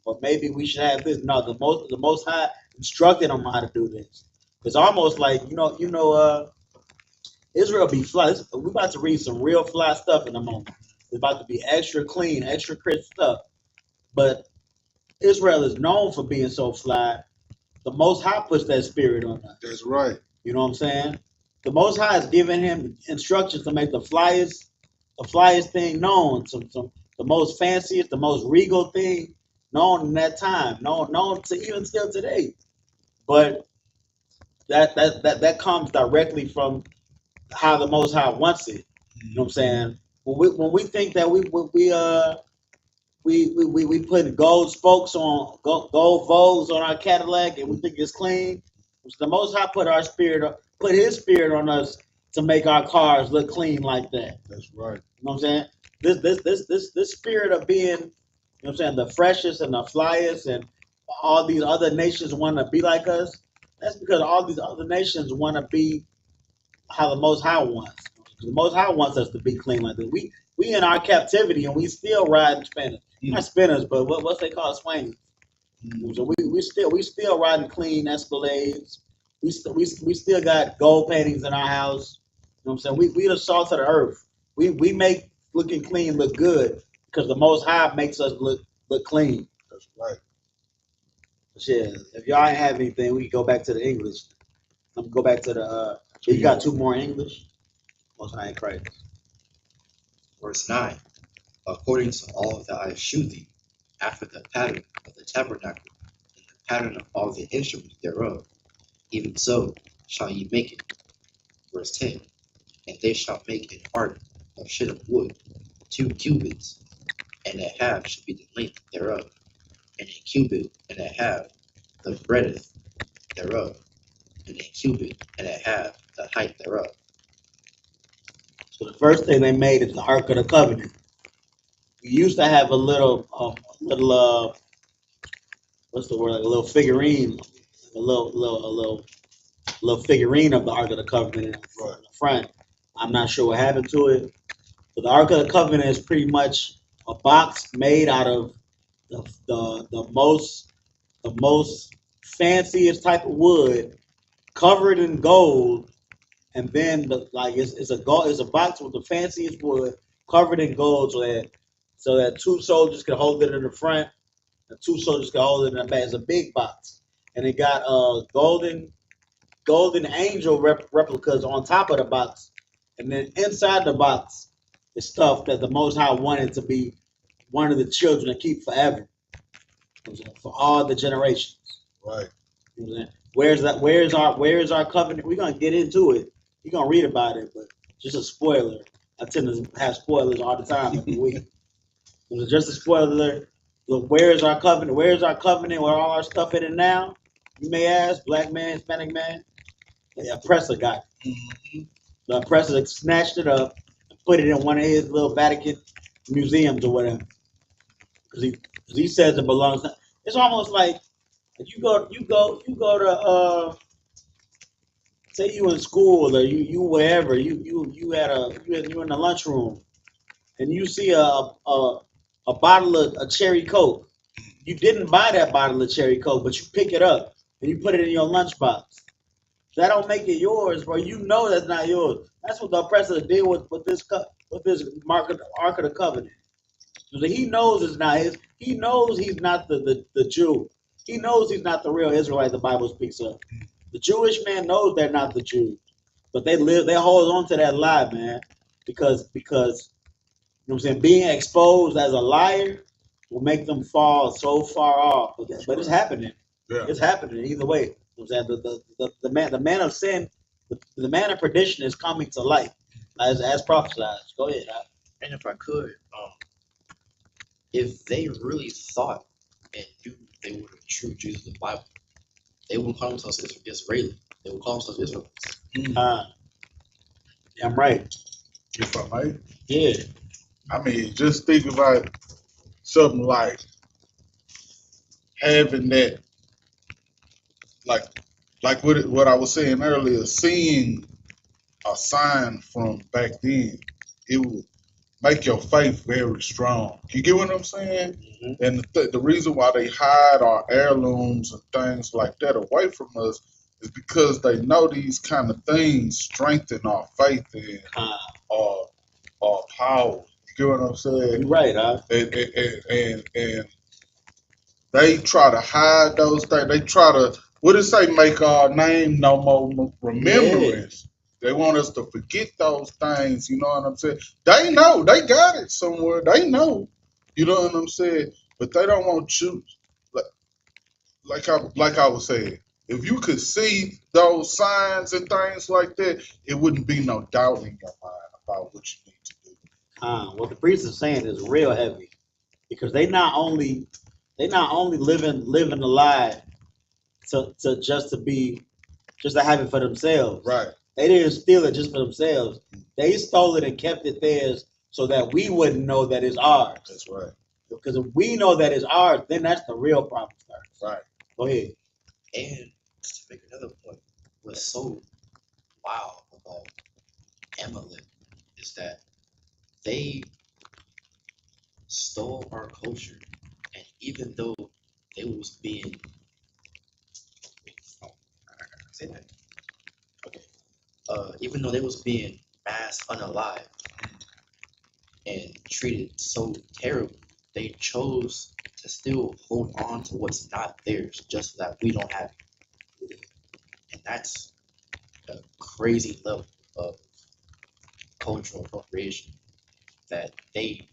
or maybe we should have this." No, the Most High instructed them how to do this. It's almost like Israel be fly. We're about to read some real fly stuff in a moment. It's about to be extra clean, extra crisp stuff. But Israel is known for being so fly. The Most High puts that spirit on us. That's right. You know what I'm saying? The Most High has given him instructions to make the flyest thing known, the most fanciest, the most regal thing known in that time, known to even still today. But that comes directly from how the Most High wants it. You know what I'm saying? When we think that we put gold spokes on gold Vogues on our Cadillac and we think it's clean, the Most High put His spirit on us to make our cars look clean like that. That's right. You know what I'm saying? This spirit of being, you know what I'm saying, the freshest and the flyest, and all these other nations want to be like us. That's because all these other nations want to be how the Most High wants. The Most High wants us to be clean like that. We in our captivity and we still riding spinners. Not spinners, but what's they call swingers. So we still riding clean Escalades. We still got gold paintings in our house. You know what I'm saying? We the salt of the earth. We make looking clean look good because the Most High makes us look clean. That's right. Shit. If y'all ain't have anything, we can go back to the English. I'm gonna go back to the. You got two more English. Most High in Christ. Verse 9. According to all that I shew thee, after the pattern of the tabernacle, and the pattern of all the instruments thereof, even so shall ye make it. Verse 10. And they shall make an ark of shittim wood, 2 cubits, and a half should be the length thereof, and a cubit and a half the breadth thereof, and a cubit and a half the height thereof. So the first thing they made is the Ark of the Covenant. We used to have a little what's the word? Like a little figurine, a little figurine of the Ark of the Covenant in the front. I'm not sure what happened to it, but the Ark of the Covenant is pretty much a box made out of the most fanciest type of wood, covered in gold, and then it's a box with the fanciest wood covered in gold, so that two soldiers can hold it in the front, and two soldiers can hold it in the back. It's a big box, and it got golden angel replicas on top of the box, and then inside the box is stuff that the Most High wanted to be one of the children to keep forever, for all the generations. Right. You know what I'm saying? Where's our covenant? We're gonna get into it. You're gonna read about it, but just a spoiler. I tend to have spoilers all the time every week. It was just a spoiler. Look, where's our covenant? Where's our covenant with all our stuff in it now? You may ask, black man, Hispanic man. The oppressor got it. Mm-hmm. The oppressor snatched it up and put it in one of his little Vatican museums or whatever. Because he says it belongs to. It's almost like you go to say you in school or you wherever you in the lunchroom and you see a bottle of a cherry Coke. You didn't buy that bottle of cherry Coke, but you pick it up and you put it in your lunchbox. That don't make it yours, bro. You know that's not yours. That's what the oppressor did with this Ark of the Covenant. So he knows it's not his. He knows he's not the Jew. He knows he's not the real Israelite the Bible speaks of. The Jewish man knows they're not the Jews, but they hold on to that lie, man, because you know what I'm saying. Being exposed as a liar will make them fall so far off. But it's happening. Yeah. It's happening either way. You know what I'm saying the man of sin, the man of perdition is coming to light. as prophesied. Go ahead. And if I could, if they really thought and knew they were the true Jesus of the Bible, they wouldn't call themselves Israeli. They would call themselves Israelites. Yeah, I'm right. If I may. Yeah. I mean, just think about something like having that, like what I was saying earlier, seeing a sign from back then, it would make your faith very strong. You get what I'm saying? Mm-hmm. And the reason why they hide our heirlooms and things like that away from us is because they know these kind of things strengthen our faith and our power. You get what I'm saying? You're right, And they try to hide those things. They try to, what did it say, make our name no more remembrance. Yeah. They want us to forget those things, you know what I'm saying? They know, they got it somewhere. They know, you know what I'm saying? But they don't want you, like I was saying, if you could see those signs and things like that, it wouldn't be no doubt in your mind about what you need to do. What the priest is saying is real heavy, because they not only living a lie to just to have it for themselves. Right. They didn't steal it just for themselves. They stole it and kept it theirs so that we wouldn't know that it's ours. That's right. Because if we know that it's ours, then that's the real problem starts. Right. Go ahead. And to make another point, what's so wild about Amalek is that they stole our culture, and even though they was being, say that, okay, even though they was being mass unalive and treated so terribly, they chose to still hold on to what's not theirs just so that we don't have it. And that's a crazy level of cultural appropriation that they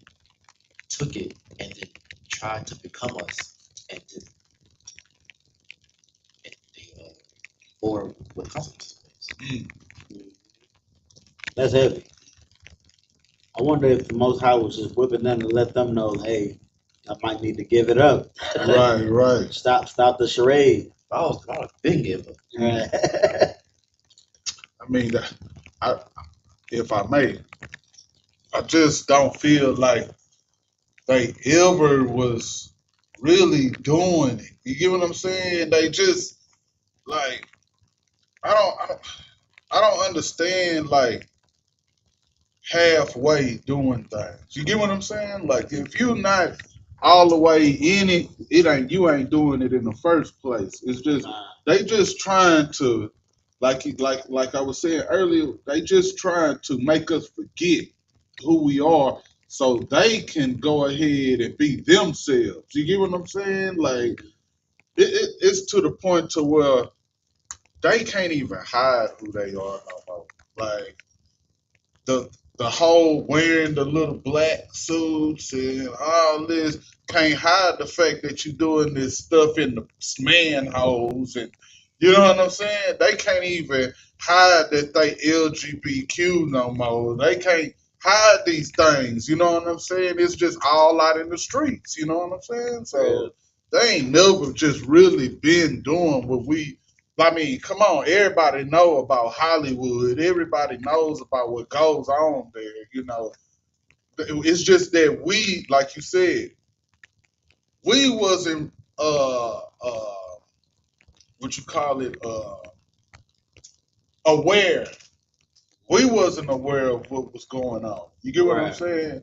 took it and then tried to become us, and then they or with consequences. That's heavy. I wonder if the Most High was just whipping them to let them know, hey, I might need to give it up. Right. Stop the charade. I was a big giver. I mean, if I may, I just don't feel like they ever was really doing it. You get what I'm saying? They just like I don't understand like halfway doing things. You get what I'm saying? Like if you're not all the way in it, you ain't doing it in the first place. It's just they just trying to like I was saying earlier, they just trying to make us forget who we are so they can go ahead and be themselves. You get what I'm saying? Like it's to the point to where they can't even hide who they are no more. Like the whole wearing the little black suits and all this can't hide the fact that you're doing this stuff in the manholes, and you know what I'm saying? They can't even hide that they LGBTQ no more. They can't hide these things, you know what I'm saying? It's just all out in the streets, you know what I'm saying? So they ain't never just really been doing what we I mean, come on, everybody know about Hollywood. Everybody knows about what goes on there, you know. It's just that we, like you said, we wasn't what you call it, aware. We wasn't aware of what was going on. You get what I'm saying?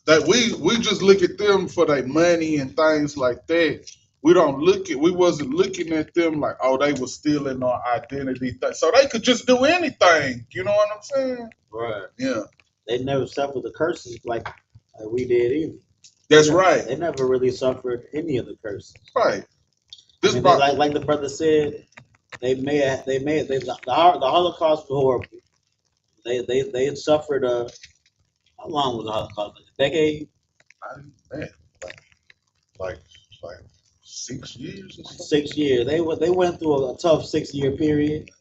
That we just look at them for their money and things like that. We wasn't looking at them like, oh, they were stealing our identity. So they could just do anything. You know what I'm saying? Right. Yeah. They never suffered the curses like we did either. That's right. They never really suffered any of the curses. Right. Like the brother said, the Holocaust was horrible. They had suffered how long was the Holocaust? A decade? Man, like 6 years or something. 6 years. They went through a tough 6 year period.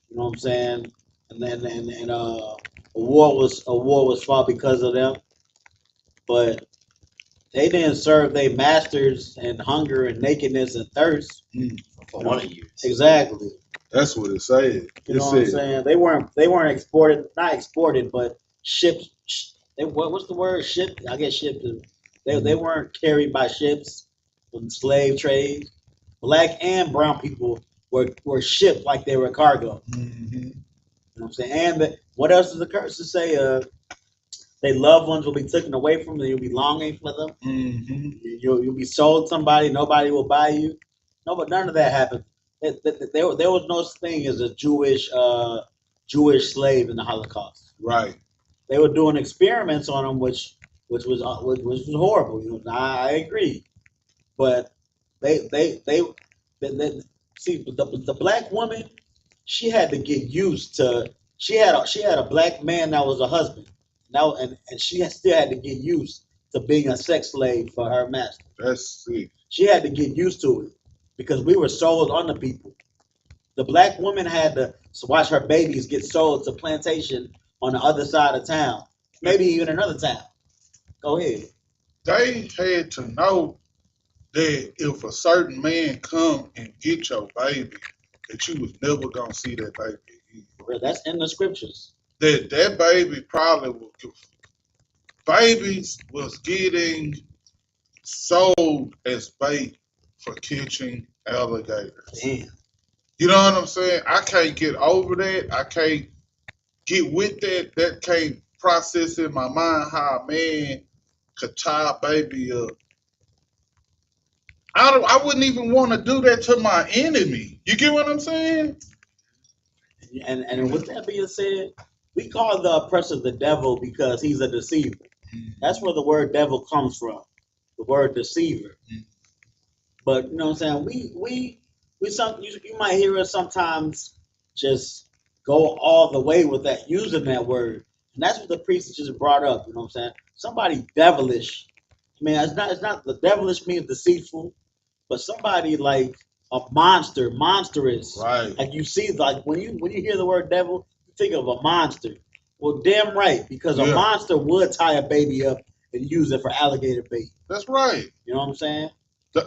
You know what I'm saying? And a war was fought because of them, but they didn't serve their masters in hunger and nakedness and thirst. For 100 years. Exactly. That's what it said. You know what I'm saying? They weren't exported, not exported, but shipped. What's the word? Shipped. I guess shipped. They weren't carried by ships from slave trade. Black and brown people were shipped like they were cargo. Mm-hmm. You know what I'm saying? And what else does the curse say? Their loved ones will be taken away from them. You'll be longing for them. Mm-hmm. You'll be sold to somebody. Nobody will buy you. No, but none of that happened. There was no such thing as a Jewish slave in the Holocaust. Right. They were doing experiments on them, which was horrible. You know, I agree, but they see the black woman. She had to get used to. She had a black man that was a husband. Now and she still had to get used to being a sex slave for her master. That's it. She had to get used to it because we were sold on the people. The black woman had to watch her babies get sold to plantation on the other side of town, maybe even another town. Go ahead. They had to know that if a certain man come and get your baby, that you was never gonna see that baby again. That's in the scriptures. That baby probably babies was getting sold as bait for catching alligators. Damn. You know what I'm saying? I can't get over that. I can't get with that. That can't process in my mind how a man could tie a baby up. I wouldn't even want to do that to my enemy. You get what I'm saying? And with that being said, we call the oppressor the devil because he's a deceiver. That's where the word devil comes from, the word deceiver. But you know what I'm saying? You might hear us sometimes just go all the way with that, using that word. And that's what the priest just brought up, you know what I'm saying? Somebody devilish. I mean, it's not the devilish means deceitful, but somebody like a monster, monstrous. Right. Like you see, like when you hear the word devil, you think of a monster. Well, damn right, because a monster would tie a baby up and use it for alligator bait. That's right. You know what I'm saying? Go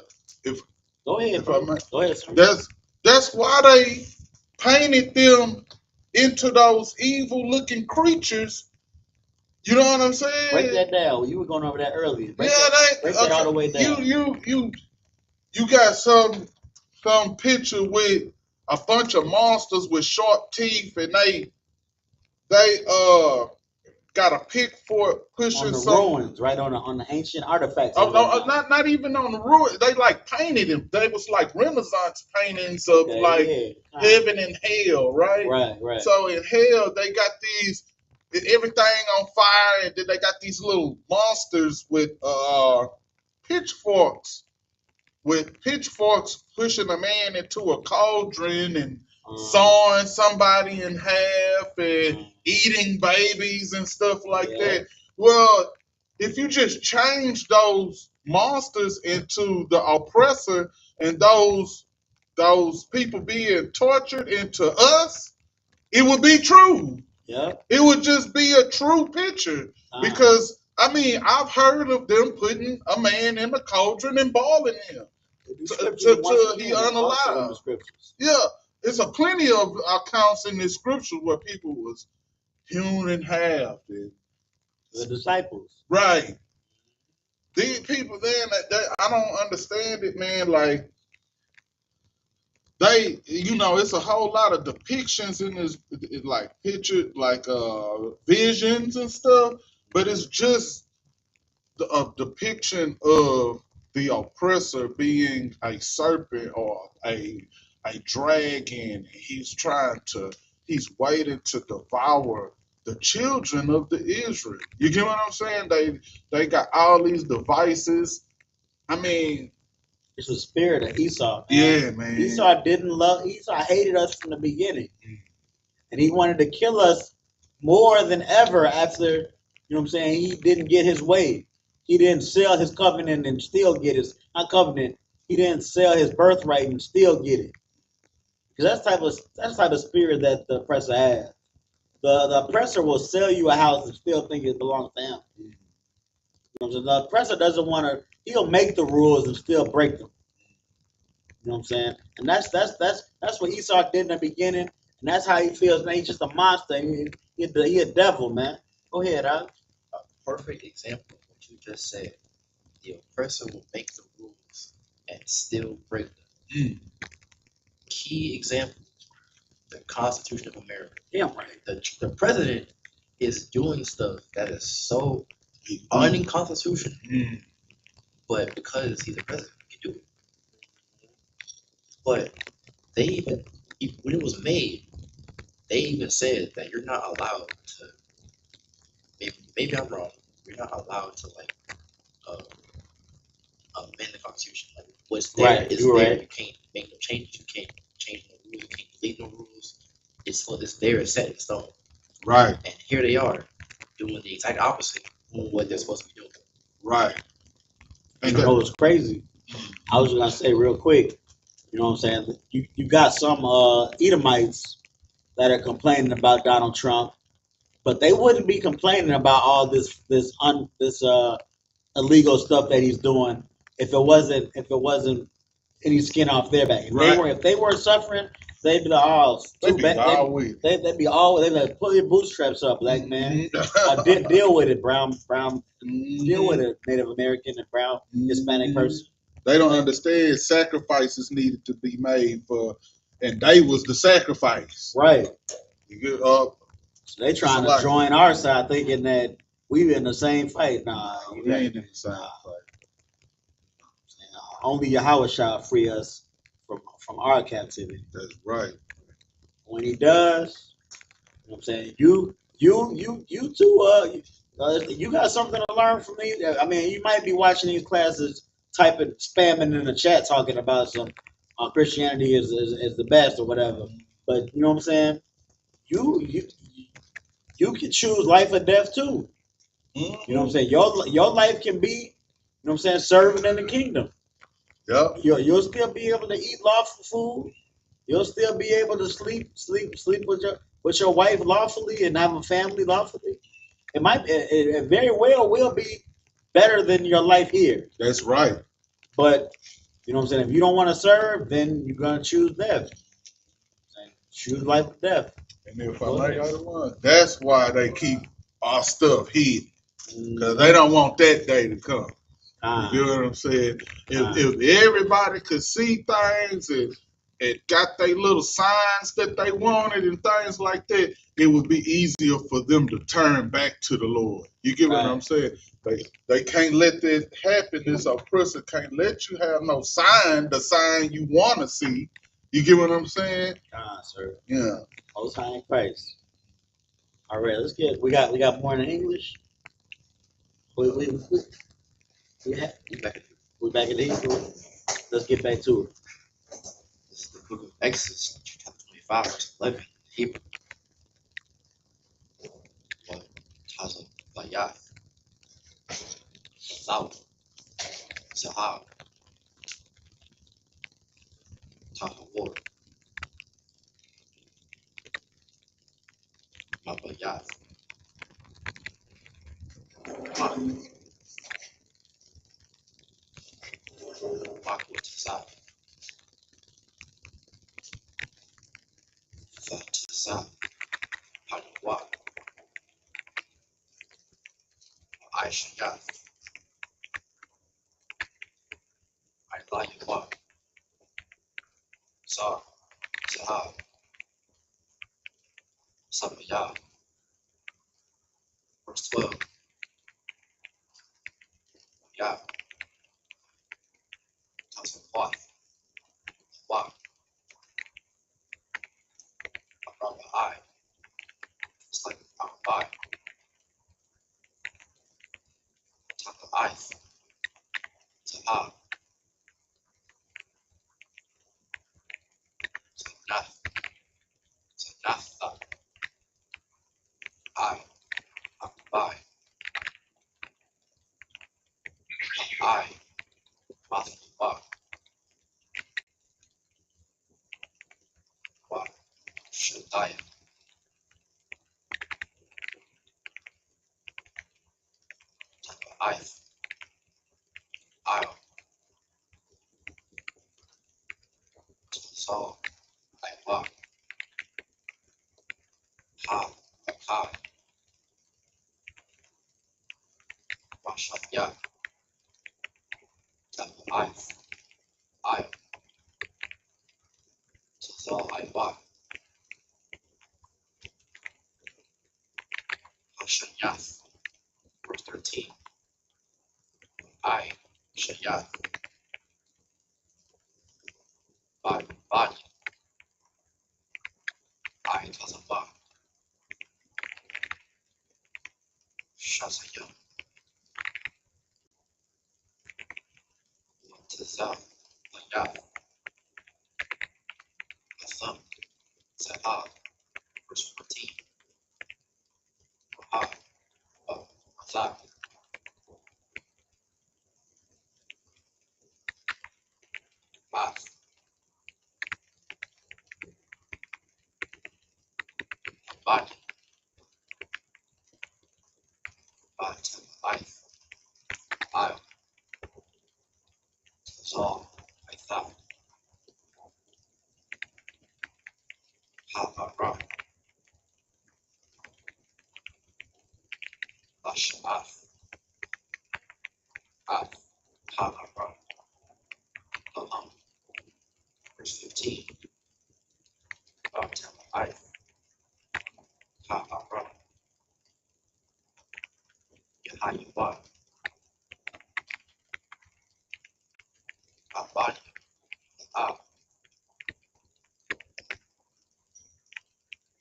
ahead. Go ahead. Sir. That's why they painted them into those evil-looking creatures. You know what I'm saying? Break that down. You were going over that earlier. Break that all the way down. You got some picture with a bunch of monsters with sharp teeth, and they got a pitchfork pushing on the some ruins, right on the ancient artifacts. Oh no, not even on the ruins. They like painted them. They was like Renaissance paintings of heaven and hell, right? Right. So in hell, they got everything on fire, and then they got these little monsters with pitchforks. With pitchforks pushing a man into a cauldron and sawing somebody in half and eating babies and stuff like that. Well, if you just change those monsters into the oppressor and those people being tortured into us, it would be true. Yeah. It would just be a true picture. Because I mean, I've heard of them putting a man in a cauldron and boiling him till he unalive. Yeah, there's a plenty of accounts in the scriptures where people was hewn in half. The disciples. Right. These people then, I don't understand it, man. Like, it's a whole lot of depictions in this, like picture, like visions and stuff, but it's just a depiction of the oppressor being a serpent or a dragon. He's waiting to devour the children of the Israel. You get what I'm saying? They got all these devices. I mean, it's the spirit of Esau. Man. Yeah, man. Esau hated us from the beginning. And he wanted to kill us more than ever after, you know what I'm saying, he didn't get his way. He didn't sell his covenant and still get he didn't sell his birthright and still get it. Because that's the type of spirit that the oppressor has. the oppressor will sell you a house and still think it belongs to him. You know what I'm saying? The oppressor doesn't want to. He'll make the rules and still break them. You know what I'm saying? And that's what Esau did in the beginning, and that's how he feels. Man, he's just a monster. He a devil, man. Go ahead, Alex. A perfect example of what you just said. The oppressor will make the rules and still break them. Key example: the Constitution of America. Yeah, right. The president is doing stuff that is so unconstitutional, but because he's a president, he can do it. But they even, when it was made, they even said that you're not allowed to. Maybe I'm wrong. You're not allowed to like amend the Constitution. Like what's there Right, is you're there. right. You can't make no changes. You can't change no rules. You can't delete no rules. It's there. It's set in stone. Right. And here they are doing the exact opposite of what they're supposed to be doing. Right. You know what's crazy? I was gonna say real quick. You know what I'm saying? You got some Edomites that are complaining about Donald Trump, but they wouldn't be complaining about all this illegal stuff that he's doing if it wasn't any skin off their back. If they weren't suffering, they'd be like, oh, too bad. They'd be like, pull your bootstraps up, black man. Deal with it, brown. Deal with it, Native American and brown Hispanic person. They don't understand sacrifices needed to be made for, and they was the sacrifice. Right. You get So they trying to join our side, thinking that we in the same fight. Nah, we ain't in the same fight. Only Yahweh shall free us from our captivity. That's right. When he does, you know what I'm saying, you too, you got something to learn from me. I mean, you might be watching these classes, typing, spamming in the chat, talking about some Christianity is the best or whatever. But you know what I'm saying? You can choose life or death too. You know what I'm saying? Your life can be, you know what I'm saying, serving in the kingdom. Yep. You'll still be able to eat lawful food. You'll still be able to sleep with your wife lawfully and have a family lawfully. It very well will be better than your life here. That's right. But you know what I'm saying? If you don't want to serve, then you're gonna choose death. Choose life or death. And if I like other ones, that's why they keep our stuff hid. Because they don't want that day to come. You know what I'm saying? If everybody could see things and got their little signs that they wanted and things like that, it would be easier for them to turn back to the Lord. You get what I'm saying? They can't let that happen. This oppressor can't let you have no sign, the sign you want to see. You get what I'm saying? Sir. Yeah. Most High in Christ. All right, let's get. We got more in English. We back in the Hebrew. Let's get back to it. This is the book of Exodus, chapter 25, verse 11. Hebrew. Taza Bayath. Thou. Zahab. Tahawor. Mabayath. Makwa Tazah. Fatazah. Hanawa. I.S.U.P.K. I.S.U.P.K. Zah. Zahab. Sabayah. Verse 12. Yah. Tazawah. Wah. Rabbi. It's like Rabbi. Tabai. Zahab. Zanath. Zanatha. I. Abai. I. Mathwa. I.S.U.P.K, so I.S.U.P.K, I.S.U.P.K, Mashaya, I.S.U.P.K, so I.S.U.P.K, Hashayah, verse 13, I.S.U.P.K, body, I.S.U.P.K, Shazayah, Tazah, Layah, Atham, Zahab, verse 14, Ahab, Azab, Bath, body, I.S.U.P.K, I, Tazah, Itham, Ha'ara, Lash'af, Af, Ha'ara, Alam, verse 15, I, Ha'ara, Yahayuba, Abadi, Ab,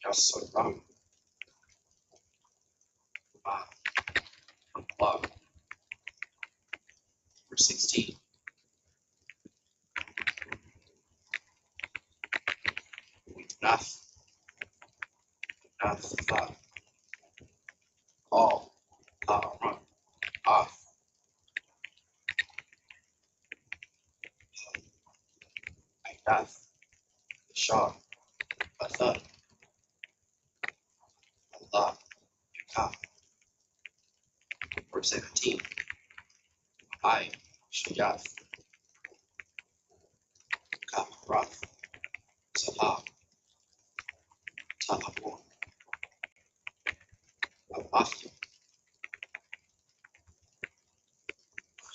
Yasaram, Love, verse 16, Nath, Nath, all, Ha'aram, Af, Nath, Shah, Athad, Allah, Yakaf, verse 17, I, Shayaf, Kamarath, Sahab, Talabur, Abathim,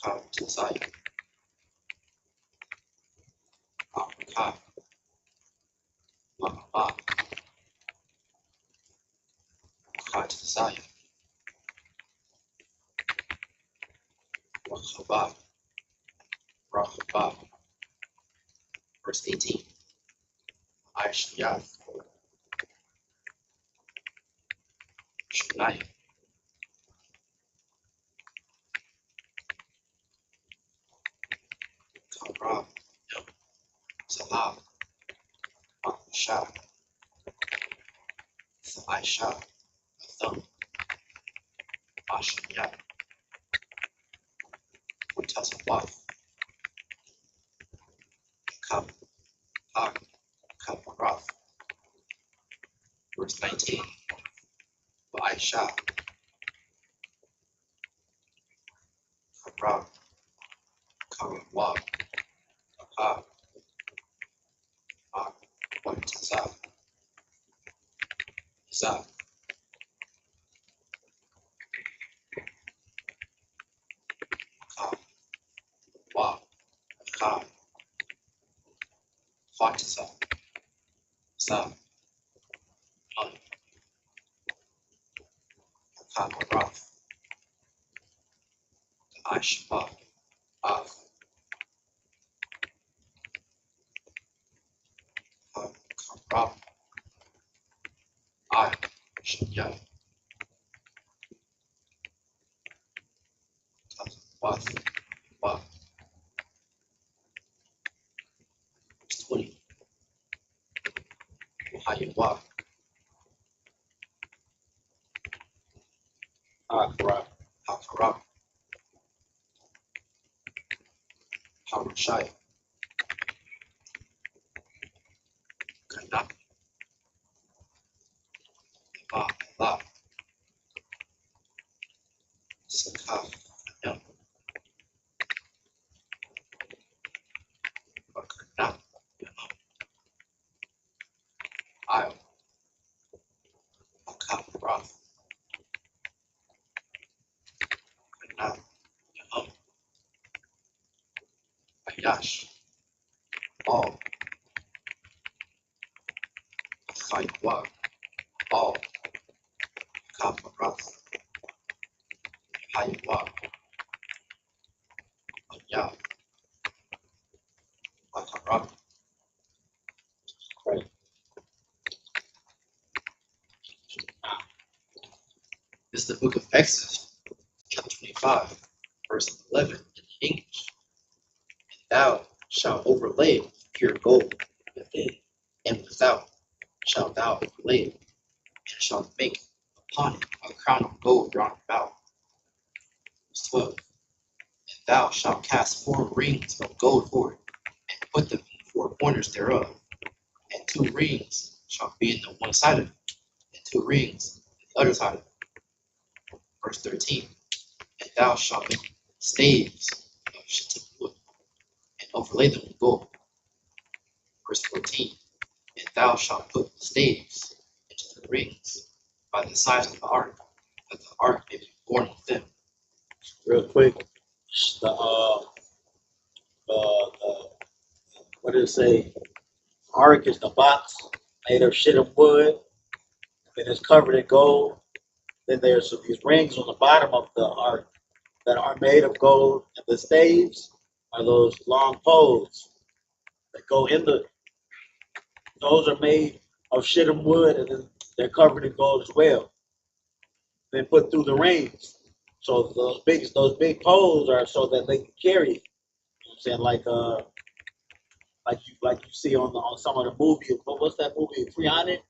Tazayah, Abakar, Ma'abah, Tazayah, Wachabah, Rahabah, verse 18, I.S.U.P.K, Shunai, Kamra, Zahab, Shah, Aisha, Atham, Ashaya, Mutazawath, Kam, Hag, Kamarath, verse 19, Aisha, Kamra, Karawab, Hag, Hag, Mutazaw, Zab, Kam, Wab, Khan, Fatisa, Zab, Hun, Kamarath, Aishba, Av, Kamra, I, Shaya, Tazawath, Wab, verse 20, Hayawab, Akra, Hakara, Harashai, Kanak, La, Sakaf, Yash, all, SKYPE, all, Kaparas, Haywa, Yah, Matarab. Right. This is the book of Exodus, chapter 25, verse 11 in English. And thou shalt overlay with pure gold within and without shalt thou overlay it, and shalt make upon it a crown of gold round about. Verse 12. And thou shalt cast 4 rings of gold for it, and put them in the 4 corners thereof, and 2 rings shall be in the one side of it, and 2 rings in the other side of it. Verse 13. And thou shalt make staves of shittim wood, and overlay them with gold. Verse 14. And thou shalt put the staves into the rings by the sides of the ark, that the ark may be borne with them. Real quick, the what did it say? Ark is the box made of shittim wood, and it's covered in gold. Then there's these rings on the bottom of the ark that are made of gold, and the staves are those long poles that go in the. Those are made of shittim wood, and then they're covered in gold as well. Then put through the rings. So those big poles are so that they can carry it. You know what I'm saying? Like you see on some of the movies. What's that movie? 300,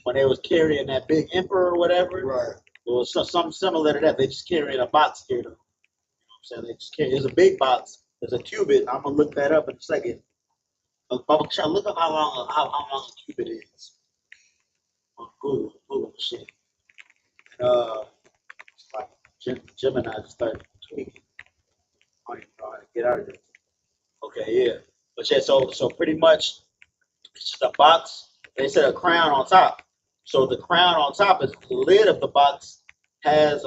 when they was carrying that big emperor or whatever. Right. It was something similar to that. They just carrying a box here. You know what I'm saying? They just carry. It's a big box. It's a cubit. I'm gonna look that up in a second. But look up how long a cubit is on Google shit. And it's like Gemini just started tweaking. I don't even know how to get out of this. Okay, yeah. But yeah, so pretty much it's just a box. They said a crown on top. So the crown on top is the lid of the box has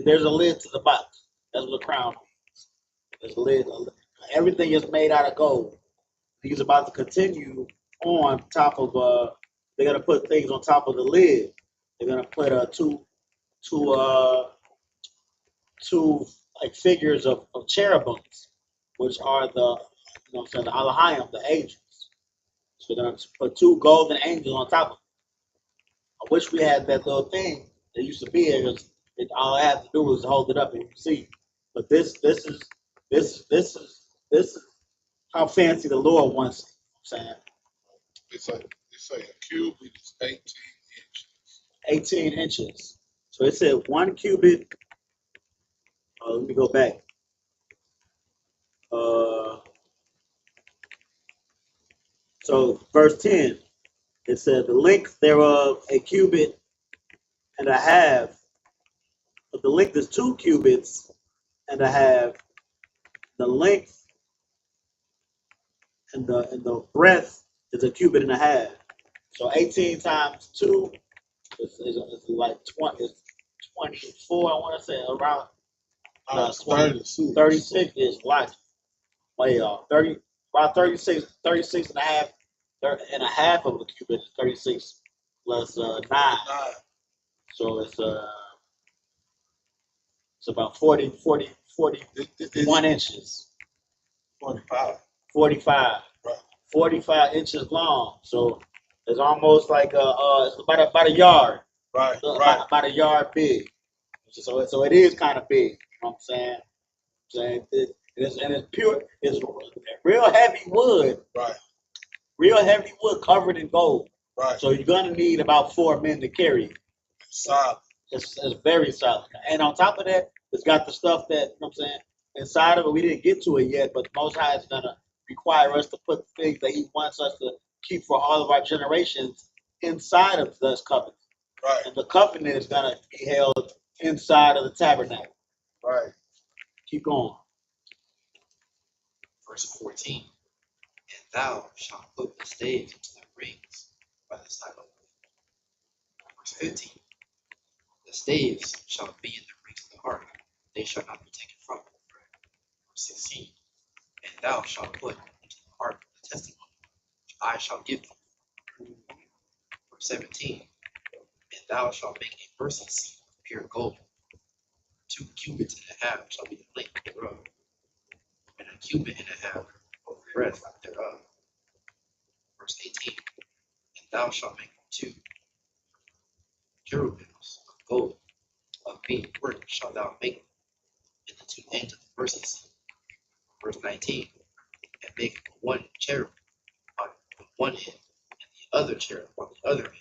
there's a lid to the box. That's what the crown is. There's a lid. Everything is made out of gold. He's about to continue on top of they're gonna put things on top of the lid. They're gonna put two two like figures of cherubims, which are the I'm saying, the Alahayim, the angels. So they're gonna put 2 golden angels on top of it. I wish we had that little thing that used to be here. All I had to do was hold it up and you can see. But this is how fancy the Lord wants it. You know what I'm saying It's a cubit is 18 inches. 18 inches. So it said 1 cubit. Let me go back. So verse 10, it said the length thereof a cubit and a half, but the length is 2 cubits and a half. The length and the breadth is a cubit and a half. So 18 times 2 is like 20. It's 24. I want to say around 36. 36 is like way off. 30 about 36 and a half. And a half of a cubit is 36 plus 9. So it's about 41 inches. 45. 45. Right. 45 inches long. So it's almost like it's about a yard. Right. Right. About a yard big. So it is kind of big. You know what I'm saying? It's pure. It's real heavy wood. Right. Real heavy wood covered in gold. Right. So you're gonna need about 4 men to carry it. Solid. It's very solid. And on top of that, it's got the stuff that, you know what I'm saying, inside of it. We didn't get to it yet, but the Most High is going to require us to put the things that He wants us to keep for all of our generations inside of this covenant. Right. And the covenant is going to be held inside of the tabernacle. Right. Keep going. Verse 14. And thou shalt put the staves into the rings by the side of it. Verse 15. The staves shall be in the rings of the ark, they shall not be taken from it. Verse 16. thou shalt put into the ark the testimony which I shall give thee. Verse 17. And thou shalt make a mercy seat of pure gold. 2 cubits and a half shall be the length thereof, and a cubit and a half of the breadth thereof. Verse 18. And thou shalt make 2 cherubims of gold, of being work shalt thou make them in the 2 ends of the mercy seat. Verse 19. And make 1 cherub on one end, and the other cherub on the other end,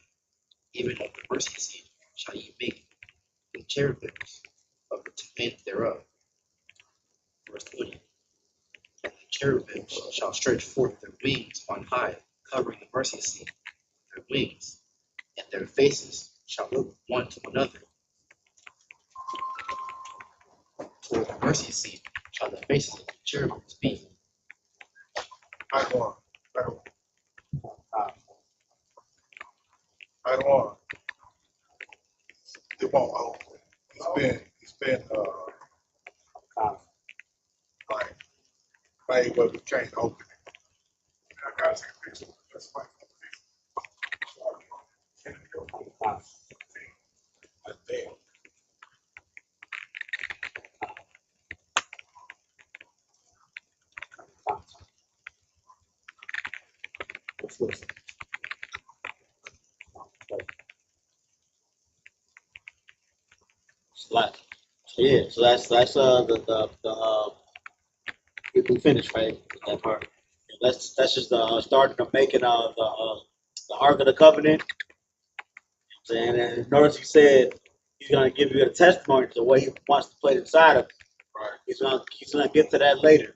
even of the mercy seat shall ye make the cherubims of the 2 ends thereof. Verse 20. And the cherubims shall stretch forth their wings on high, covering the mercy seat with their wings, and their faces shall look one to another. Toward the mercy seat shall the faces of the cherubims be. I want. I want. It won't open. It's been like made where we can't open it. I gotta take a picture. That's why. I think. Like, yeah, so that's we finished, right? That part. That's just the starting of making the Ark of the Covenant. And notice he said he's gonna give you a testimony to the way he wants to play inside of it. Right. He's gonna get to that later.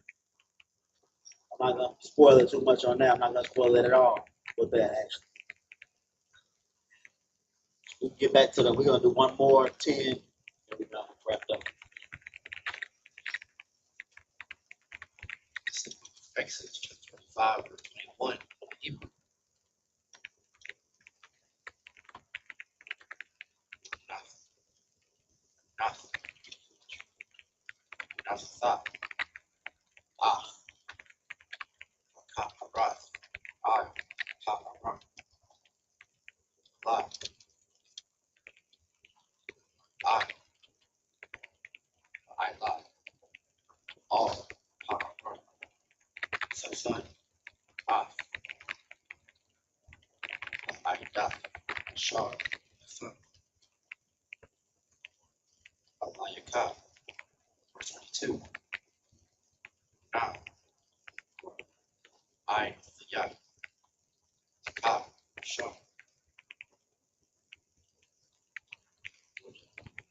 I'm not gonna spoil it too much on that. I'm not gonna spoil it at all with that actually. We can get back to we're gonna do one more 10 and we're gonna wrap up. Exodus chapter 25, verse 21. Hebrew. Nath, Ah, Kaparath, I, Kaparath, La, I lie, all, Kaparath, Son, Ah, I die, Shar, Son, Alayaka, verse 22. Now, I, the Yah, Ka, Shar,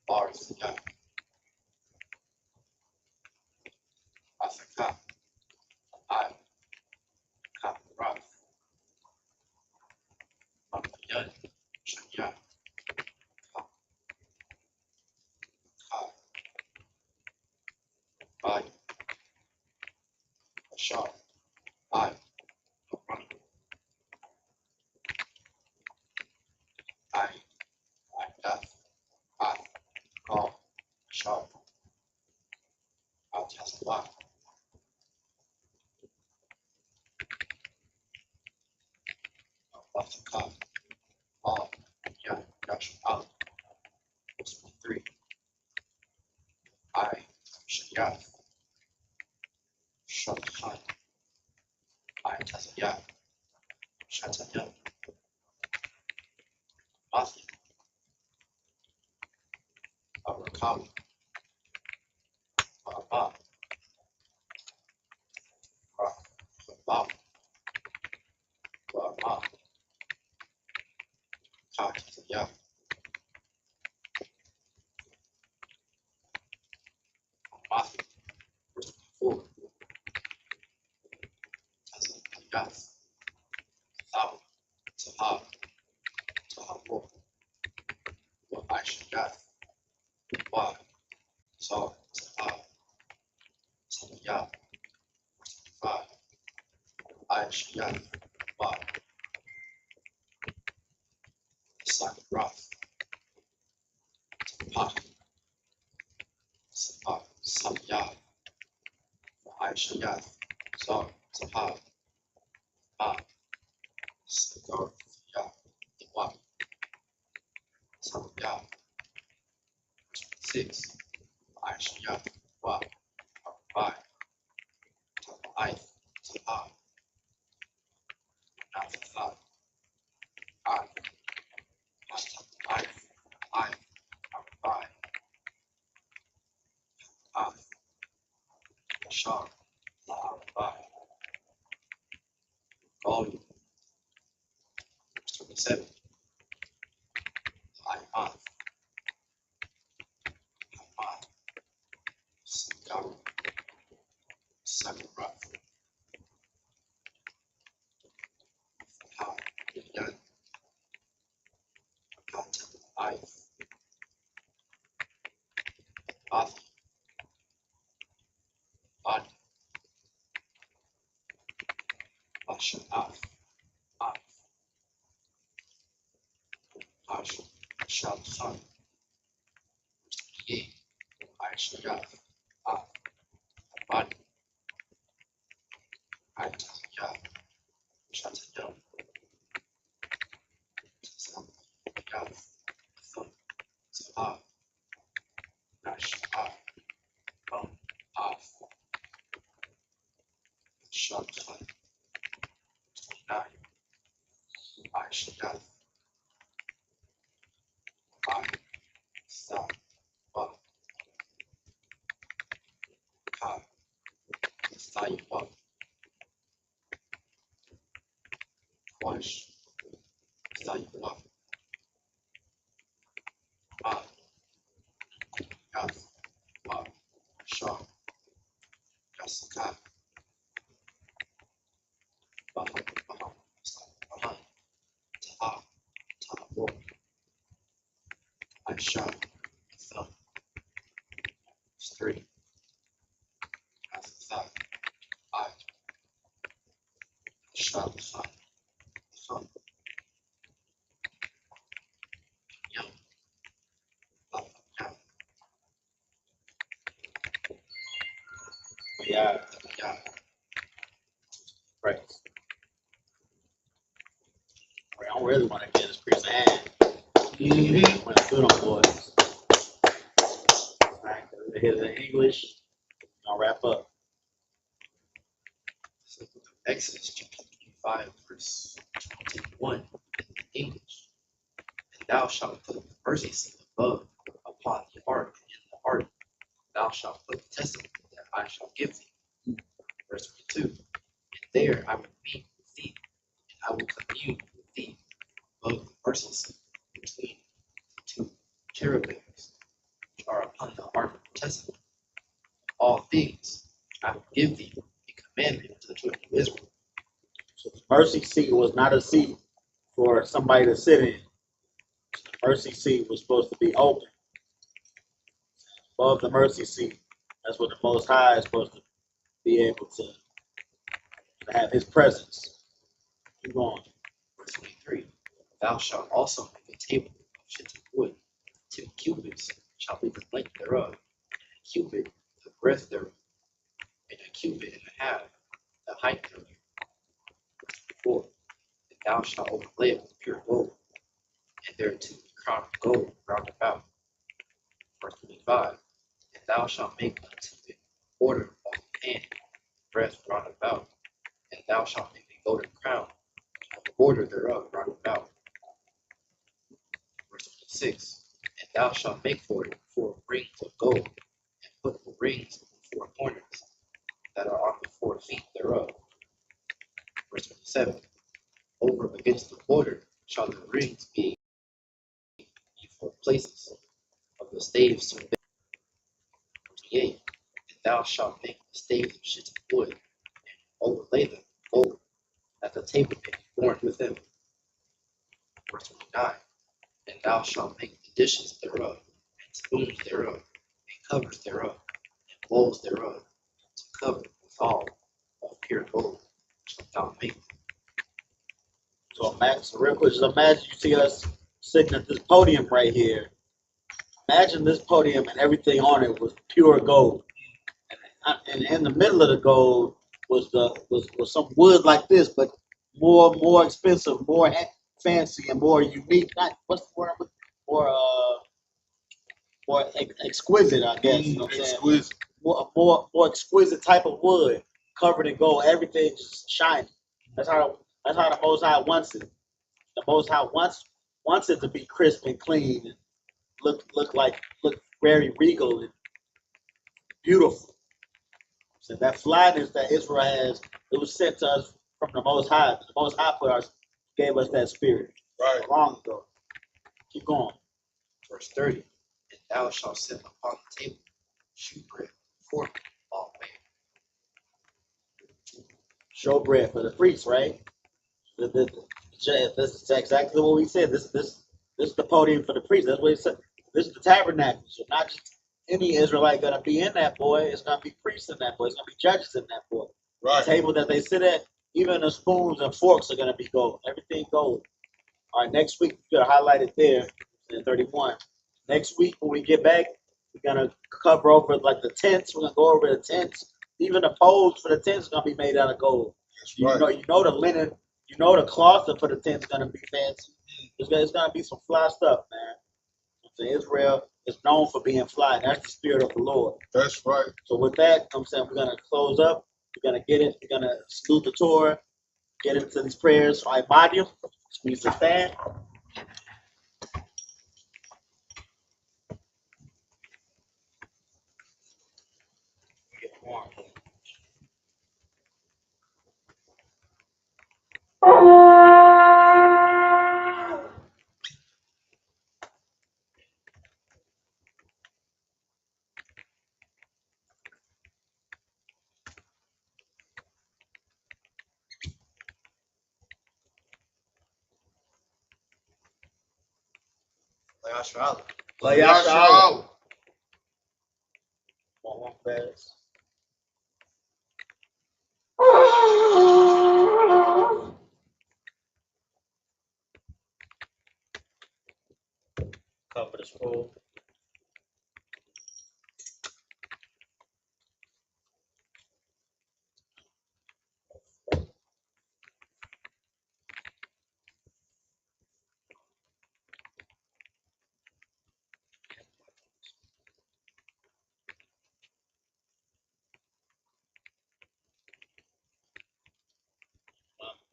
Bars, the Yah, Asaka, I, Kaparath, Yad, Shanya, Ka, I, Shar, I, I, death, I, call, Shar, I'll testify, Asaka, all, Yah, Yash, out, verse 3. I, Shaya, Shatan, I, Tasaya, Shatanya, Matthew, Arakam, Abba, Rabba, Rabba, Katasaya, Matthew, verse 4. Tasaya, Thou, Tahab, Tahabo, I, Shaya, Why, Saw, Tahab, Samaya, 5. I, Shaya, Why, Sakrath, Pah, Samaya, I, Shaya, Sar, Sahab, Ah, Sagar, Yah, Wa, Sam, Yah, 6, I.S.U.P.K, Yah, Wa, 5, I, Sahab, Nathah, I, I, 5, I, Shar, La, 5, Volume, 27, I, Sagar, Sagar, Ha, Yan, Hat, I, Ath, Ad, Asha, Af, Af, Ash, Shal, Khan, Ye, I.S.U.P.K, Af, Ad, At, Ya, Shat, Yam, Sam, Yav, Thum, Sahab, Nash, Af, Ram, Af, Shal, Khan, 9, I.S.U.P.K, I, Sa, Wa, Ka, Sai, Wa, Wash, Sai, Wa, Ah, Yav, Wa, Shah, Yasaka, Baham, Baham, Baham, Ta, Ta, Wo, I.S.U.P.K, Thum, 3, Tha, I, Shal, Khan, Thum, Yam, Ba, Yam, Yeah, Yam, right. I don't really want to get this priest's hand. Went through them boys. All right, here's the English. I'll wrap up. So Exodus chapter 25, verse 21 in English. And thou shalt put the mercy seat above upon the ark, and in the ark thou shalt put the testimony that I shall give thee. Verse 22. And there I will meet with thee, and I will commune with thee above the mercy seat between the two cherubims which are upon the ark of the testimony. All things I will give thee a commandment to the children of Israel. So the mercy seat was not a seat for somebody to sit in. The mercy seat was supposed to be open. Above the mercy seat, that's what the Most High is supposed to be able to have His presence. Keep going. Verse 23. Thou shalt also make a table of shittim wood. 2 cubits shall be the length thereof, and a cubit the breadth thereof, and a cubit and a half the height thereof. Verse 24. And thou shalt overlay it with pure gold, and thereto a crown of gold round about. Verse 25. And thou shalt make unto it border of the hand, breadth round about, and thou shalt make a golden crown of the border thereof round about. Verse 26. And thou shalt make for it 4 rings of gold, and put the rings of the 4 corners that are on the 4 feet thereof. Verse 27. Over against the border shall the rings be 4 places of the staves to bear. Verse 28. And thou shalt make the staves of shittim wood, and overlay them with gold, that the table may be borne with them. Verse 29. And thou shalt make the dishes thereof, and spoons thereof, and covers thereof, and bowls thereof, to cover withal of pure gold shalt thou make them. So imagine, so real quick, just imagine you see us sitting at this podium right here. Imagine this podium and everything on it was pure gold. And in the middle of the gold was some wood like this, but more expensive, more fancy, and more unique. Not what's the word? More exquisite, I guess. You know what I'm saying? Exquisite. More exquisite type of wood, covered in gold. Everything just shining. That's how the Most High wants it. The Most High wants it to be crisp and clean, and look very regal and beautiful. So that flatness that Israel has, it was sent to us from the Most High. The Most High gave us that spirit long ago. Keep going. Verse 30. And thou shalt set upon the table shewbread before me all day. Showbread for the priests, right? This is exactly what we said. This is the podium for the priests. That's what he said. This is the tabernacle. So not just any Israelite gonna be in that boy. It's gonna be priests in that boy. It's gonna be judges in that boy. Right. The table that they sit at, even the spoons and forks are gonna be gold. Everything gold. All right. Next week we're gonna highlight it there in 31. Next week when we get back, we're gonna cover over like the tents. We're gonna go over the tents. Even the poles for the tents are gonna be made out of gold. Right. You know the linen, you know the cloth for the tent's gonna be fancy. It's gonna be some fly stuff, man. So Israel is known for being fly. That's the spirit of the Lord. That's right. So with that, I'm saying we're gonna close up. We're gonna get it. We're gonna salute the Torah. Get into these prayers. I.S.U.P.K, which means to stand. Get warm. SHALAM. YAHANNA. One fast. Cover the scroll.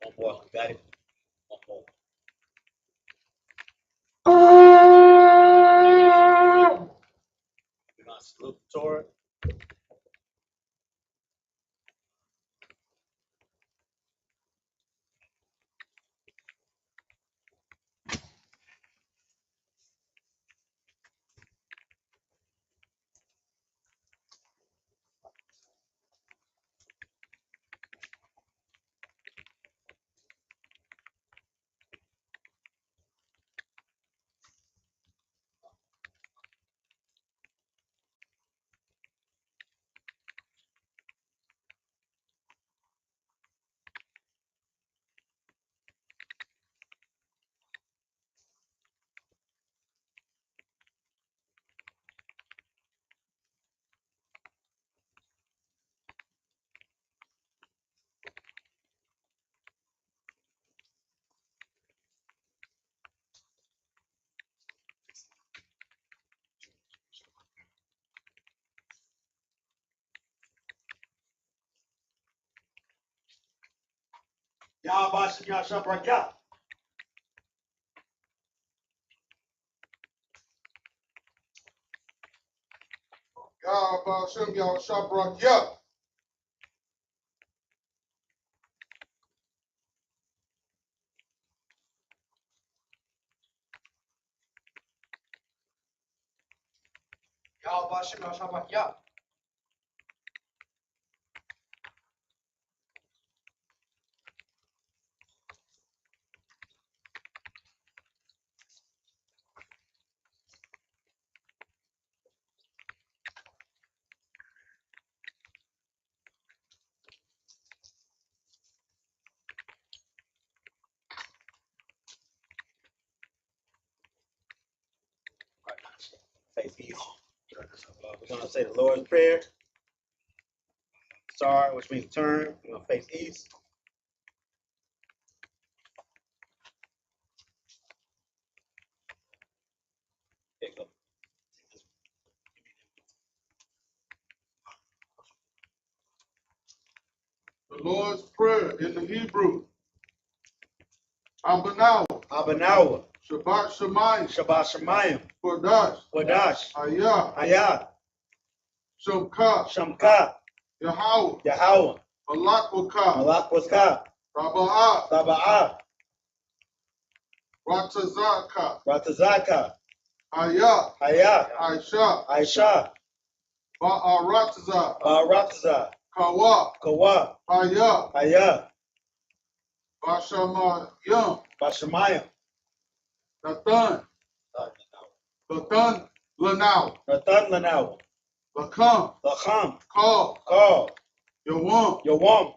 One more. Got it. One more. We're gonna salute the Torah. YAHANNA. YAHANNA. Faith evil. We're gonna say the Lord's Prayer. Sar, which means turn. We're gonna face east. There you go. The Lord's Prayer in the Hebrew. Abanawa. Abanawa. Shabbat Shemayim. Shabbat Shemayim. Kodash. Wadash. Ayah. Ayah. Shamka. Shamka. Yahweh. Yahweh. Malakwaka. Malakwaka. Raba'ah. Saba'ah. Ratazaka. Ratazaka. Ayah. Ayah. Aisha. Aisha. Ba'arataza. Barataza. Kawa. Kawa. Ayah. Ayah. Bashamayim. Bashamayim. Nathan. Nathan. Lanau. Nathan Lanau. Lakam. Lacham. Call. Call. Yawam. Yawam.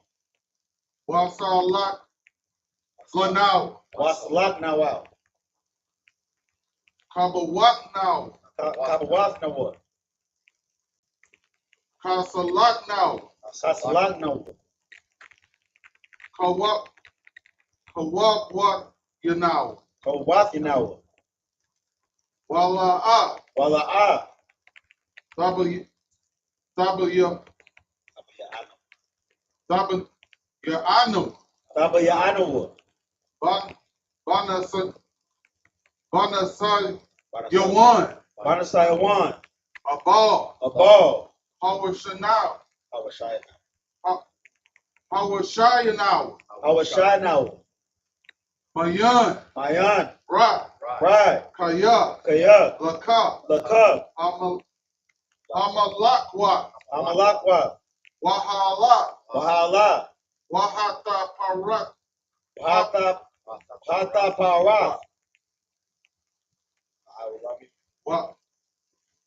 Wasalat. Lanau. Wasalat Nawal. Kabawat now. Kabawat Nawal. Kasalat now. Sasalat Nawal. Kawak. Kawak Yanau. Kawat Nawal. Wala'ah. Wala'ah. W. Ya'anu. Tabaya'anu. Banasai Yawan. Banasai Yawan. Abal. Abal. Hawashanau. Hawashayanau. Hawashayanau. Hawashayanau. Mayan. Mayan. Ra. Right. Kaya. Kaya. Laka. Laka. Amalakwa. Amalakwa. Wahala. Wahala. Wahata Parat. Hata Parat.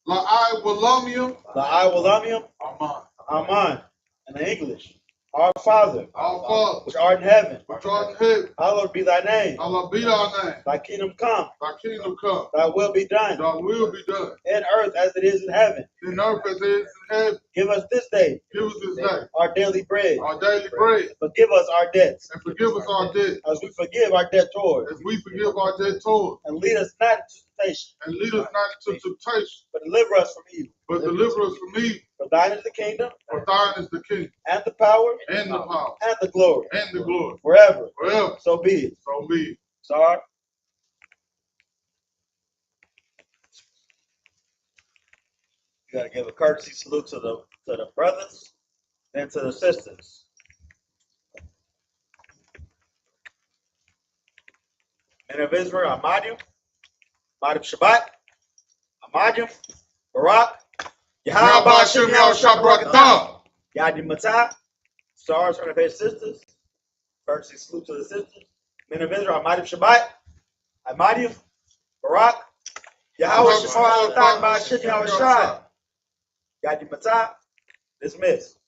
La'ai Walamium. La'ai Walamium. Aman. Aman. In the English. Our Father. Our Father. Which art in heaven. Which art in heaven. Hallowed be thy name. Hallowed be thy name. Thy kingdom come. Thy kingdom come. Thy will be done. Thy will be done. In earth as it is in heaven. In earth as it is in heaven. Give us this day. Give us this day. Our daily bread. Our daily bread. Forgive us our debts. And forgive us our debt. As we forgive our debtors. As we forgive our debtors. And lead us not into temptation. And lead us not into temptation. But deliver us from evil. But deliver us from evil. For thine is the kingdom. For thine is the kingdom. And the power. And the power. And the glory. And the glory. Forever. Forever. So be it. So be it. Sorry. You gotta give a courtesy salute to the brothers and to the sisters. Men of Israel, Ahmadu, Shabbat, Ahmadu, Barak, Yahweh Shem Yahweh Yadi Matah, stars from the faith sisters. Courtesy salute to the sisters. Men of Israel, Ahmadu Shabbat, Ahmadu, Barak, Yahweh Shem Yahweh Shai. Yadi Matah, dismiss.